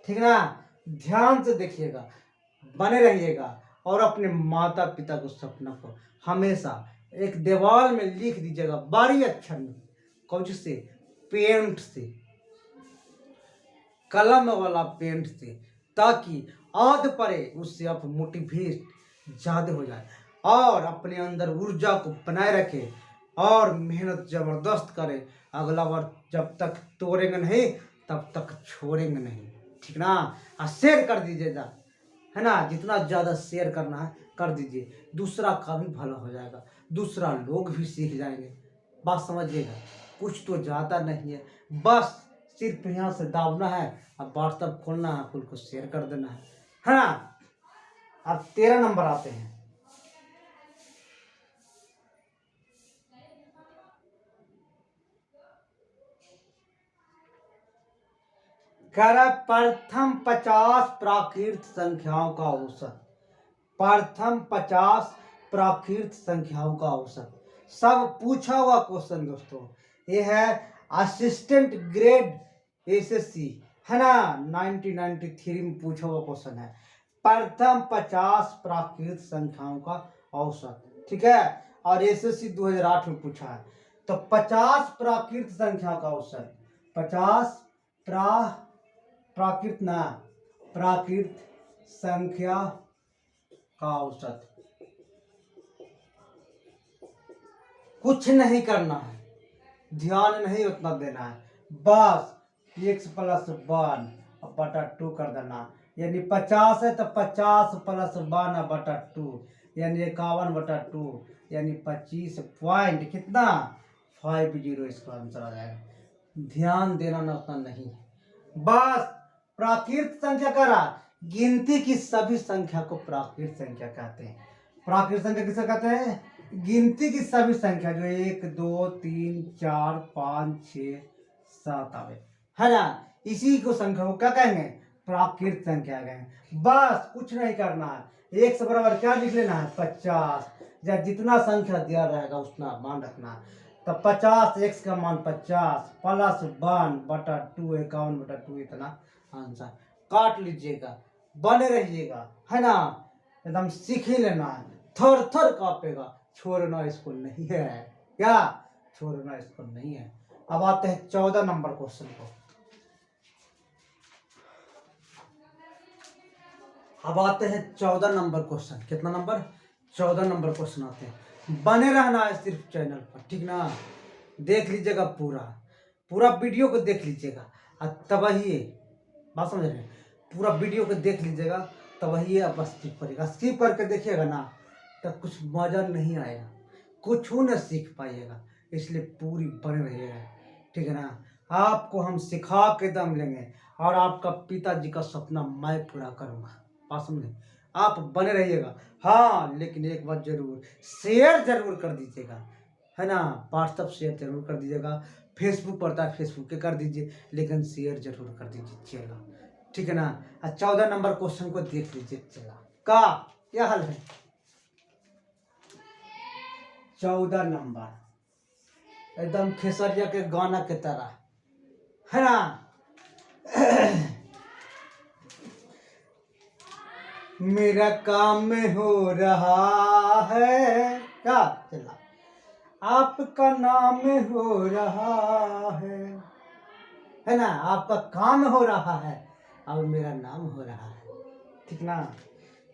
ठीक ना। ध्यान से देखिएगा, बने रहिएगा, और अपने माता पिता को सपना को हमेशा एक दीवार में लिख दीजिएगा बड़ी अक्षर में, कौन से, पेंट से, कलम वाला पेंट से, ताकि आद पड़े उससे आप मोटिवेट ज्यादा हो जाए, और अपने अंदर ऊर्जा को बनाए रखे, और मेहनत जबरदस्त करे। अगला बार जब तक तोड़ेंगे नहीं तब तक छोड़ेंगे नहीं, ठीक ना। और शेयर कर दीजिएगा, है ना, जितना ज़्यादा शेयर करना है कर दीजिए, दूसरा का भी भला हो जाएगा, दूसरा लोग भी सीख जाएंगे, बात समझिएगा। कुछ तो ज़्यादा नहीं है, बस सिर्फ यहाँ से दाबना है, अब व्हाट्सअप खोलना है, फुल को शेयर कर देना है ना। अब 13 नंबर आते हैं। प्रथम 50 प्राकृत संख्याओं का औसत, प्रथम 50 प्राकृत संख्याओं का औसत, सब पूछा हुआ क्वेश्चन दोस्तों, ये है असिस्टेंट ग्रेड एसएससी, है ना, 1993 में पूछा हुआ क्वेश्चन है, प्रथम 50 प्राकृत संख्याओं का औसत, ठीक है, और एसएससी 2008 में पूछा है। तो 50 प्राकृत संख्या का औसत, 50 प्राकृत ना, प्राकृत संख्या का औसत, कुछ नहीं करना है, ध्यान नहीं उतना देना है, बस x + 1 बटा 2 कर देना, यानी 50 है तो 50 + 1 बटा 2, यानी 51/2, यानी 25 पॉइंट कितना 50, इसका आंसर आ जाएगा। ध्यान देना ना उतना नहीं, बस प्राकृत संख्या करा, गिनती की सभी संख्या को प्राकृत संख्या कहते हैं। प्राकृत संख्या किसे कहते हैं, गिनती की सभी संख्या जो 1 2 3 4 5 6 7 आवे, है ना, इसी को संख्या को क्या कहेंगे, प्राकृत संख्या कहेंगे। बस कुछ नहीं करना है, एक से बराबर क्या लिख लेना है 50, या जितना संख्या दिया रहेगा उतना मान रखना है। तो 50 x का मान 50 + 1 बटा 2, 51/2, इतना आंसर काट लीजिएगा, बने रहिएगा, है ना, एकदम सीख ही लेना है, थर थर कांपेगा, छोड़ना इसको नहीं है, क्या छोड़ना इसको नहीं है। अब आते हैं 14 नंबर क्वेश्चन को। अब आते हैं 14 नंबर क्वेश्चन। कितना नंबर? 14 नंबर क्वेश्चन आते हैं। बने रहना है सिर्फ चैनल पर, ठीक ना? देख लीजिएगा, पूरा पूरा वीडियो को देख लीजिएगा, तब ही बात समझ रहे हैं। पूरा वीडियो को देख लीजिएगा, तब ही आप स्किप करिएगा। स्किप करके देखिएगा ना तो कुछ मजा नहीं आएगा, कुछ न सीख पाइएगा। इसलिए पूरी बने रहिएगा, ठीक है ना? आपको हम सिखा के दम लेंगे और आपका पिताजी का सपना मैं पूरा करूंगा। बात समझे? आप बने रहिएगा। हाँ, लेकिन एक बात जरूर, शेयर जरूर कर दीजिएगा, है ना? व्हाट्सअप शेयर जरूर कर दीजिएगा, फेसबुक पड़ता है फेसबुक के कर दीजिए, लेकिन शेयर जरूर कर दीजिएगा, ठीक है ना? 14 नंबर क्वेश्चन को देख लीजिए। चला का क्या हाल है? 14 नंबर एकदम खेसरिया के गाना के तरह, है ना? मेरा काम हो रहा है क्या? चला आपका नाम हो रहा है ना? आपका काम हो रहा है और मेरा नाम हो रहा है, ठीक ना?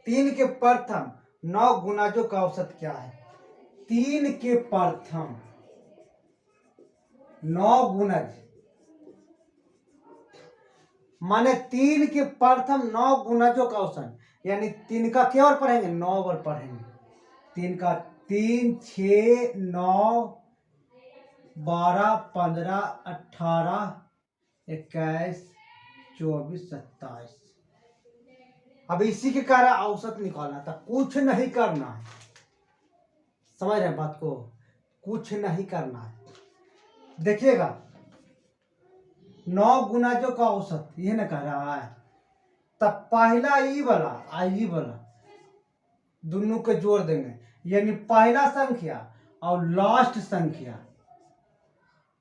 3 के प्रथम 9 गुणाजों का औसत क्या है? 3 के प्रथम 9 गुणज माने 3 के प्रथम 9 गुणजों का औसत, यानी 3 का क्या और पढ़ेंगे? 9 और पढ़ेंगे। 3 का 3 6 9 12 15 18 21 24 27। अब इसी के कारण औसत निकालना था, कुछ नहीं करना है। समझ रहे बात को? कुछ नहीं करना है। देखिएगा 9 गुणाजों का औसत ये ना कह रहा है, तब पहला ई वाला दोनों को जोड़ देंगे, यानी पहला संख्या और लास्ट संख्या,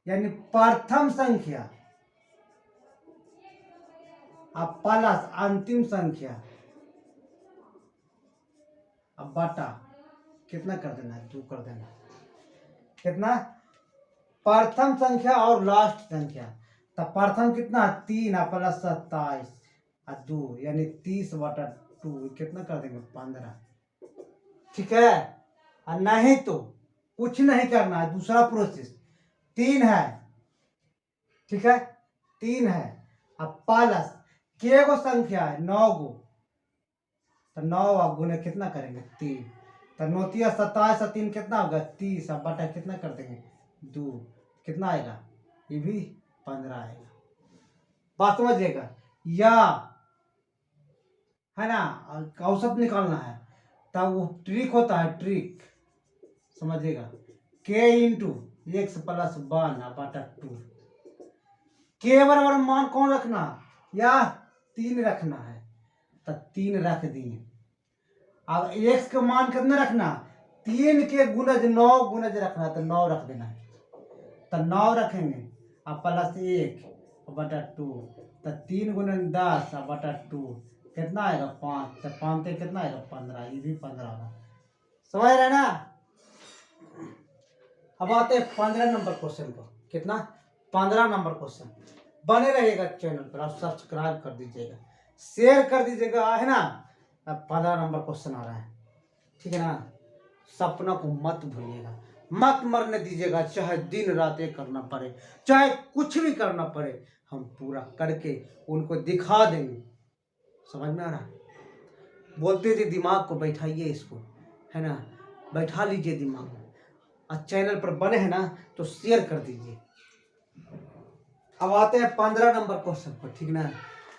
यानी प्रथम संख्या अब प्लस अंतिम संख्या, अब बटा कितना कर देना है? 2 कर देना। कितना? प्रथम संख्या और लास्ट संख्या, तो प्रथम कितना? 3 प्लस 27 और 2, यानी 30/2 कितना कर देंगे? 15, ठीक है? और नहीं तो कुछ नहीं करना है। दूसरा प्रोसेस 3 है, ठीक है? 3 है, अब प्लस के गो संख्या है? 9 गो, तो 9 गुने कितना करेंगे? 3, तो 9 3 27 और 3 कितना होगा? 30, अब बटा कितना कर देंगे? 2, कितना आएगा? ये भी 15 आएगा। बात समझिएगा? या है ना? औसत निकालना है, तब वो ट्रिक होता है, ट्रिक समझिएगा। के इंटू एक्स प्लस 1 बटा 2। के बराबर मान कौन रखना? या 3 रखना है, तो 3 रख दिए। अब एक्स का मान कितना रखना? 3 के गुणज 9 गुणज रखना, तो 9 रख देना है, तो 9 रखेंगे। अब प्लस 1 बटा 2, तो 3 गुणन 10 बटा 2 कितना आएगा? 5, तो 5 पे कितना आएगा? 15, ये भी 15 होगा। समझ रहे ना? अब आते हैं 15 नंबर क्वेश्चन पर। कितना? 15 नंबर क्वेश्चन। बने रहिएगा चैनल पर, आप सब्सक्राइब कर दीजिएगा, शेयर कर दीजिएगा, है ना? अब 15 नंबर क्वेश्चन आ रहा है, ठीक है ना? सपना को मत भूलिएगा, मत मरने दीजिएगा, चाहे दिन रात ये करना पड़े, चाहे कुछ भी करना पड़े, हम पूरा करके उनको दिखा देंगे। समझ में आ रहा है? बोलते थे दिमाग को बैठाइए इसको, है ना? बैठा लीजिए दिमाग में। और चैनल पर बने हैं ना तो शेयर कर दीजिए। अब आते हैं 15 नंबर क्वेश्चन पर, ठीक ना?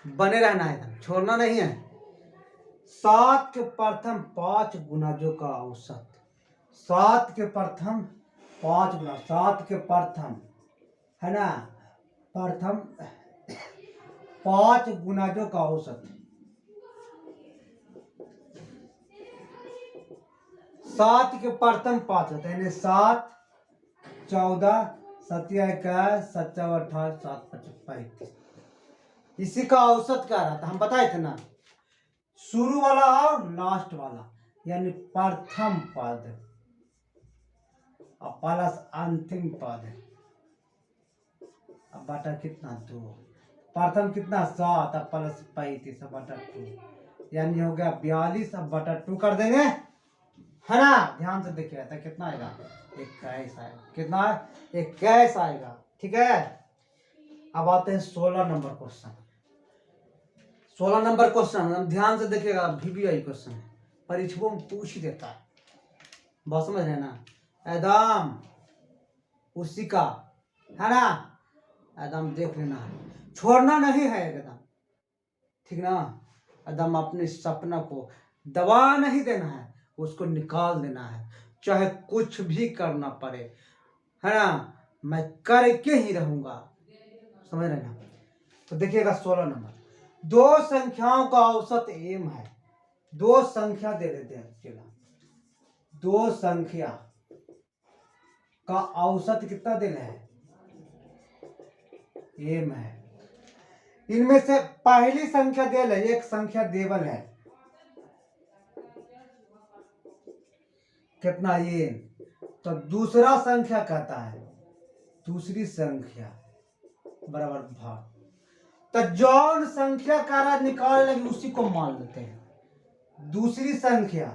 बने रहना है, एकदम छोड़ना नहीं है। 7 के प्रथम 5 गुणाजों का औसत। 7 के प्रथम 5 गुना, 7 के प्रथम, है ना? प्रथम 5 गुणाजों का औसत। 7 के प्रथम 5 होता है, यानी 7 14 7 21 7 28 7 35। इसी का औसत क्या रहा था? हम बताए थे ना, शुरू वाला और लास्ट वाला, यानी प्रथम पद और प्लस अंतिम पद, अब बटा कितना? 2। प्रथम कितना? 7 प्लस 35 बटा 2, यानी हो गया 42 अब बटा 2 कर देंगे, है ना। ध्यान से देखिए तो कितना आएगा, 21 आएगा। कितना, 21 आएगा। ठीक है, अब आते हैं 16 नंबर क्वेश्चन। 16 नंबर क्वेश्चन ध्यान से देखिएगा, VBI क्वेश्चन है, परीक्षकों में पूछ ही देता है, बात समझ रहे ना। एकदम उसी का, है ना, एकदम देख लेना है, छोड़ना नहीं है एकदम, ठीक ना। एकदम अपने सपना को दबा नहीं देना है, उसको निकाल देना है, चाहे कुछ भी करना पड़े, है ना, मैं करके ही रहूंगा, समझ रहे ना। तो देखिएगा 16 नंबर, दो संख्याओं का औसत m है। दो संख्या दे देते हैं, चला, दो संख्या का औसत कितना देना है, m है। इनमें से पहली संख्या देल है, एक संख्या देवल है, कितना m। तो दूसरा संख्या कहता है, दूसरी संख्या बराबर भाग, तो जौन संख्या का निकाल लगे उसी को मान लेते हैं। दूसरी संख्या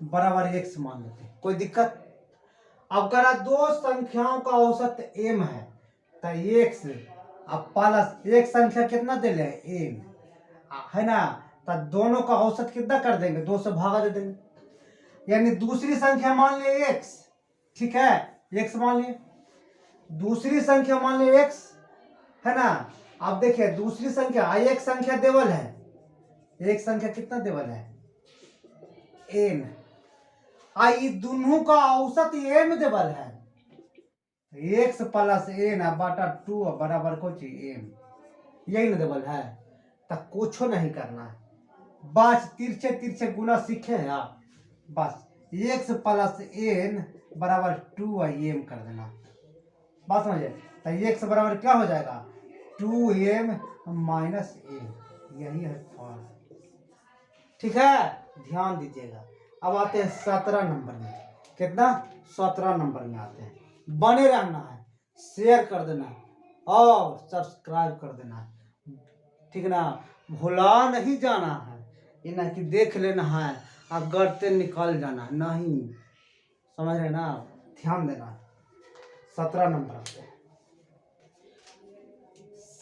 बराबर x मान लेते हैं, कोई दिक्कत। अब करा दो संख्याओं का औसत m है, तो x अब प्लस एक संख्या कितना दे ले m, है ना, तो दोनों का औसत कितना कर देंगे, 2 से भागा दे देंगे, यानी दूसरी संख्या मान ले x, ठीक है, x मान लिए, दूसरी संख्या मान ले x, है ना। अब देखिए दूसरी संख्या, एक संख्या देवल है, एक संख्या कितना देवल है, n, आई दोनों का औसत m देवल है, x प्लस n बटा 2 बराबर को m, यही ना देवल है, तो कुछ नहीं करना है, बस तिरछे तिरछे गुना सीखे हैं आप, बस x प्लस n बराबर 2m कर देना, बात समझे। तो x बराबर क्या हो जाएगा, 2m माइनस m, यही है फॉर्म, ठीक है, ध्यान दीजिएगा। अब आते हैं 17 नंबर में, कितना, 17 नंबर में आते हैं। बने रहना है, शेयर कर देना है और सब्सक्राइब कर देना है, ठीक ना, भुला नहीं जाना है, ये ना कि देख लेना है और गढ़ते निकाल जाना है, नहीं, समझ रहे ना, ध्यान देना है। 17 नंबर,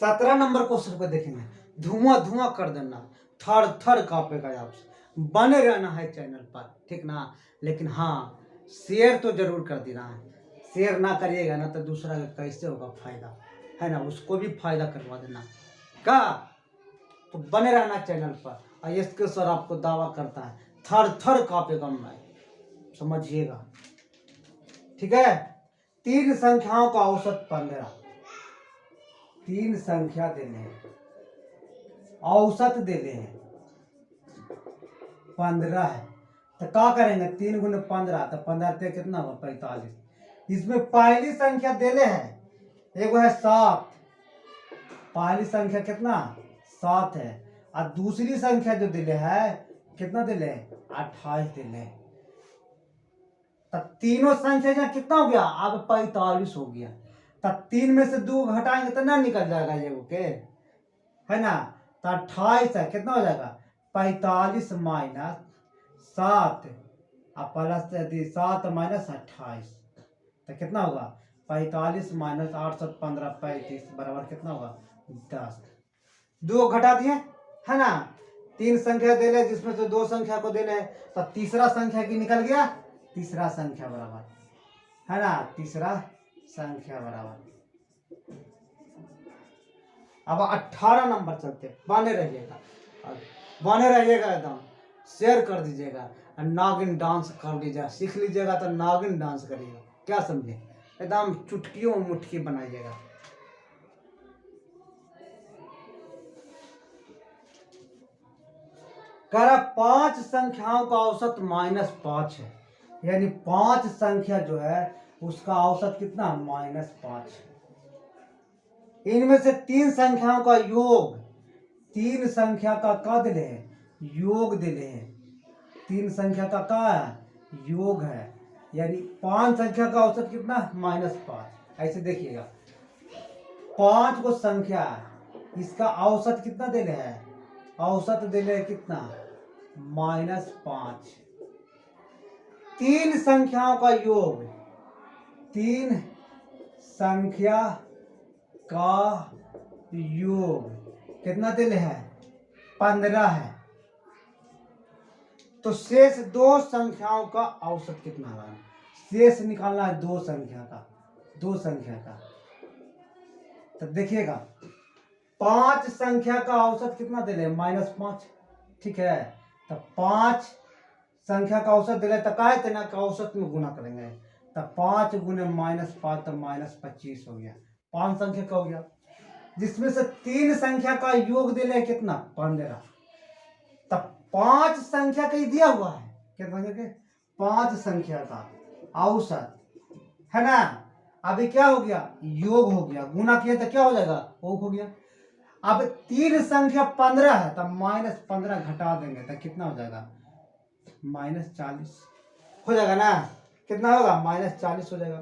17 नंबर क्वेश्चन को देखेंगे, धुआं धुआं कर देना, थर थर कांपेगा आपसे, बने रहना है चैनल पर, ठीक ना। लेकिन हाँ, शेयर तो जरूर कर देना है, शेयर ना करिएगा ना तो दूसरा का कैसे होगा फायदा, है ना, उसको भी फायदा करवा देना का। तो बने रहना चैनल पर, और इसके सर आपको दावा करता है थर थर कांपेगा मैं, समझिएगा, ठीक है। तीन संख्याओं का औसत 15, तीन संख्या देने हैं, औसत देने हैं 15 है, तो क्या करेंगे, 3 गुने 15, तो 15 ते कितना होगा, 45। इसमें पहली संख्या देले है, एक है 7, पहली संख्या कितना 7 है, और दूसरी संख्या जो दिले है कितना दिले, 28 दिले, तब तीनों संख्या का कितना हो गया, अब 45 हो गया। तब 3 में से 2 घटाएंगे तो ना निकल जाएगा ये के, है ना, तो 28 है, कितना हो जाएगा, 45 माइनस 7 और प्लस 7 माइनस 28, तो कितना होगा, 45 माइनस 815 35 बराबर कितना होगा, 10। 2 घटा दिए, है ना, 3 संख्या दे ले जिसमें से 2 संख्या को देने, तो तीसरा संख्या की निकल गया, तीसरा संख्या बराबर, है ना, तीसरा संख्या बराबर। अब 18 नंबर चलते, बने रहिएगा, बने रहिएगा, एकदम शेयर कर दीजिएगा, नागिन डांस कर लीजिएगा, सीख लीजिएगा तो नागिन डांस करिएगा, क्या समझे, एकदम चुटकियों मुटकी बनाइएगा। कह रहा 5 संख्याओं का औसत -5 है, यानी 5 संख्या जो है उसका औसत कितना, -5 है। इनमें से 3 संख्याओं का योग, 3 संख्या का क्या दिले है, योग दिले है, 3 संख्या का क्या है, योग है, यानी 5 संख्या का औसत कितना, -5। ऐसे देखिएगा 5 को संख्या है, इसका औसत कितना देले है, औसत देले है कितना, -5। तीन संख्याओं का योग, तीन संख्या का योग कितना देले है, 15 है। तो शेष दो संख्याओं का औसत कितना है, शेष निकालना है दो संख्या का। तो देखिएगा 5 संख्या का औसत कितना दे रहे, -5, ठीक है। तो 5 संख्या का औसत दे रहे तो का है ना का औसत में गुना करेंगे, तो 5 गुने -5 तो -25 हो गया, 5 संख्या का हो गया। जिसमें से 3 संख्या का योग दे रहे कितना, 15। तब 5 संख्या का ही दिया हुआ है, कितना के 5 संख्या का औसत है ना। अभी क्या हो गया, योग हो गया, गुना किया तो क्या हो जाएगा, योग हो गया। अब 3 संख्या 15 है, तब -15 घटा देंगे तो कितना हो जाएगा, -40 हो जाएगा ना। कितना होगा, -40 हो जाएगा।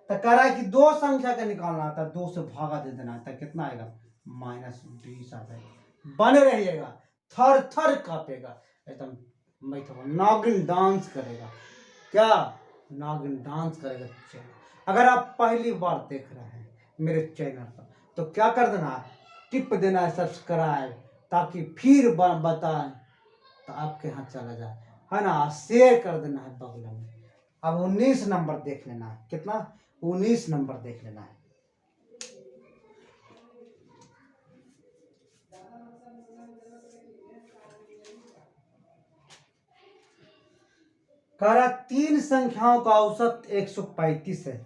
तो कह रहा है कि दो संख्या का निकालना था, 2 से भागा दे देना है, तो कितना आएगा, -20 आ जाएगा। बने रहिएगा, थर थर कांपेगा एकदम, नागिन डांस करेगा, क्या नागिन डांस करेगा चैनल। अगर आप पहली बार देख रहे हैं मेरे चैनल पर तो क्या कर देना है, टिप देना है सब्सक्राइब, ताकि फिर बताएं तो आपके यहाँ चला जाए, है ना। शेयर कर देना है बगल में। अब 19 नंबर देख लेना है, कितना, 19 नंबर देख लेना है। कह रहा 3 संख्याओं का औसत 135 है।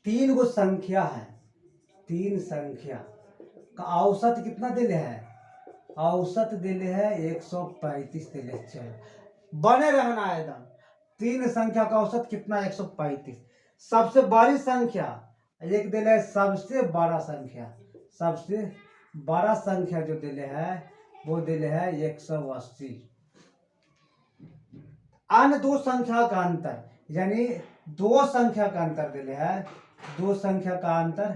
3 गो संख्या है, 3 संख्या का औसत कितना दिले है, औसत दिले है 135 दिले। चल बने रहना है एकदम। 3 संख्या का औसत कितना, 135। सबसे बड़ी संख्या एक दिले है, सबसे बड़ा संख्या, सबसे बड़ा संख्या जो दिले है वो दिले है 180। अन्य दो संख्या का अंतर, यानी दो संख्या का अंतर दिले है, दो संख्या का अंतर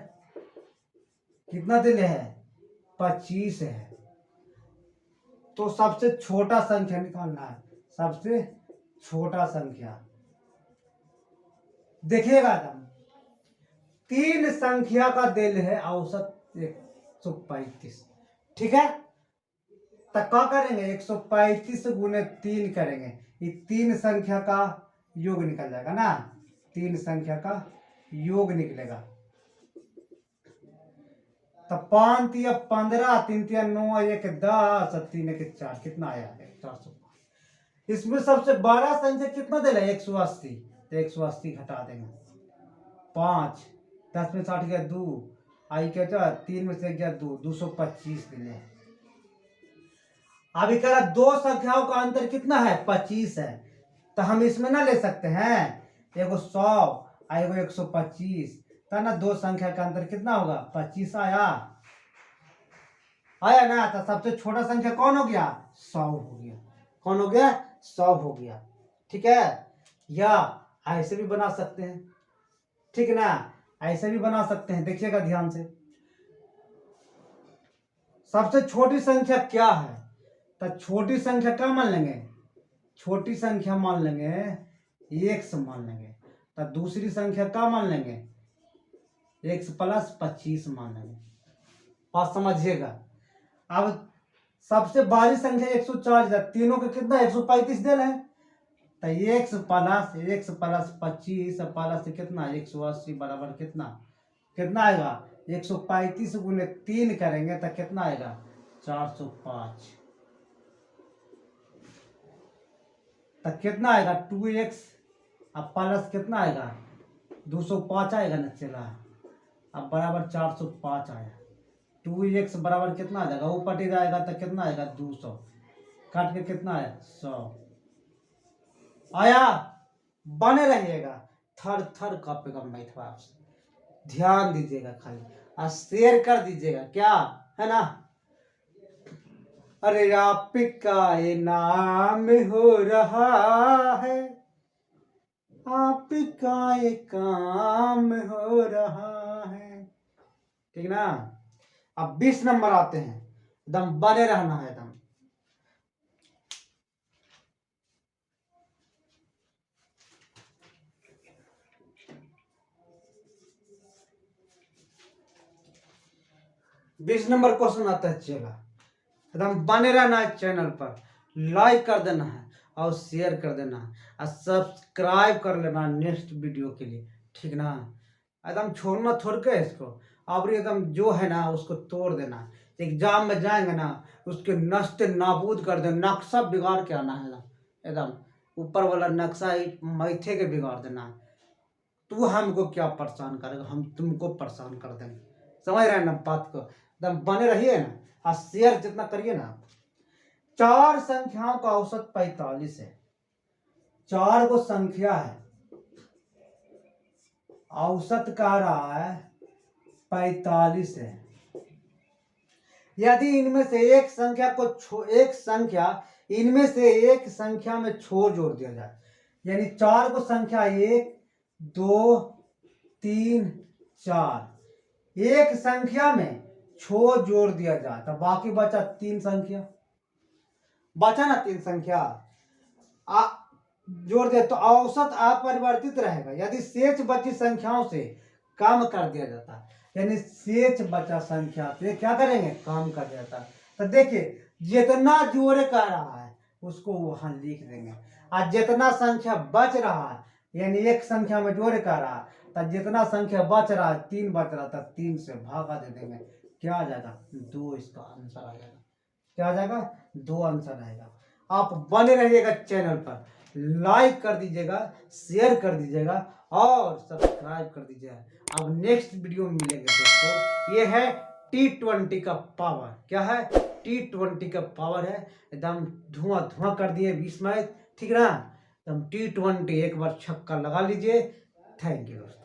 कितना दिले है, 25 है। तो सबसे छोटा संख्या निकालना है, सबसे छोटा संख्या देखिएगा एकदम। 3 संख्या का दिल है औसत 135, ठीक है। तो क्या करेंगे, 135 गुने 3 करेंगे, ये 3 संख्या का योग निकल जाएगा ना, 3 संख्या का योग निकलेगा। तो 5 या 15, 3 या 9, 1 10, 3 1 4, कितना आया, 405। इसमें सबसे बड़ा संख्या कितना दे रहा है, 180, तो 180 घटा देंगे। 5 10 में 60 गया 2, आई क्या 3 में से गया 2, 225 दिले। अभी कह रहा दो संख्याओं का अंतर कितना है, 25 है। तो हम इसमें ना ले सकते हैं, एगो 100 एगो 125, तो ना दो संख्या का अंतर कितना होगा, 25 आया, आया ना। तो सबसे छोटा संख्या कौन हो गया, 100 हो गया, कौन हो गया, 100 हो गया, ठीक है। या ऐसे भी बना सकते हैं, ठीक है ना, ऐसे भी बना सकते हैं, देखिएगा ध्यान से। सबसे छोटी संख्या क्या है, तो छोटी संख्या क्या मान लेंगे, छोटी संख्या मान लेंगे 1 मान लेंगे। तो दूसरी संख्या क्या मान लेंगे, 1 + 25 मान लेंगे। बात समझिएगा। अब सबसे बड़ी संख्या 140 है, तीनों के कितना 135 दे रहे हैं, तो 1 + 25 प्लस कितना 180 बराबर कितना, कितना आएगा 135 गुने 3 करेंगे तो कितना आएगा 405। तो कितना आएगा 2x, अब प्लस कितना आएगा 205 आएगा ना, चला अब बराबर 405 आया। 2x बराबर कितना आ जाएगा, ऊपर ही जाएगा तो कितना आएगा 200, काट के कितना आया 100 आया। बने रहिएगा, थर थर कापेगा मैथवा आपसे, ध्यान दीजिएगा खाली और शेयर कर दीजिएगा, क्या है ना। अरे आपका ये नाम हो रहा है, आपका ये काम हो रहा है, ठीक ना। अब 20 नंबर आते हैं, एकदम बने रहना है एकदम। बीस नंबर क्वेश्चन आता है, चला एकदम बने रहना है चैनल पर, लाइक कर देना है और शेयर कर देना है और सब्सक्राइब कर लेना नेक्स्ट वीडियो के लिए, ठीक ना। एकदम छोड़ना थोड़ के इसको, अब एकदम जो है ना उसको तोड़ देना। एग्जाम में जाएंगे ना उसके नष्ट नाबूद कर देना, नक्शा बिगाड़ के आना है एकदम, एकदम ऊपर वाला नक्शा ही मैथे के बिगाड़ देना है। तू हमको क्या परेशान करेगा, हम तुमको परेशान कर देंगे, समझ रहे हैं ना बात को। एकदम बने रहिए ना और शेयर जितना करिए ना। 4 संख्याओं का औसत 45 है, 4 को संख्या है, औसत कह रहा है 45 है। यदि इनमें से एक संख्या को इनमें से एक संख्या में छोर जोड़ दिया जाए, यानी 4 को संख्या 1 2 3 4, एक संख्या में छोर जोड़ दिया जाए तो बाकी बचा 3 संख्या, बचा ना 3 संख्या जोड़ दिया तो औसत अपरिवर्तित रहेगा। यदि शेष बची संख्याओं से कम कर दिया जाता है, यानी शेष बचा संख्या से क्या करेंगे, कम कर दिया जाता है। तो देखिए जितना जोड़े कह रहा है उसको वहां लिख देंगे, और जितना संख्या बच रहा है यानी एक संख्या में जोड़े कह रहा है तो जितना संख्या बच रहा है 3 बच रहा था 3 से भागा दे देंगे, क्या आ जाएगा 2, इसका आंसर आ जाएगा। क्या आ जाएगा 2 आंसर आएगा। आप बने रहिएगा चैनल पर, लाइक कर दीजिएगा, शेयर कर दीजिएगा और सब्सक्राइब कर दीजिएगा। अब नेक्स्ट वीडियो में मिलेंगे दोस्तों। ये है T20 का पावर, क्या है T20 का पावर है, एकदम धुआं धुआं कर दिए 20 मैच, ठीक ना। एकदम T20 एक बार छक्का लगा लीजिए। थैंक यू दोस्तों।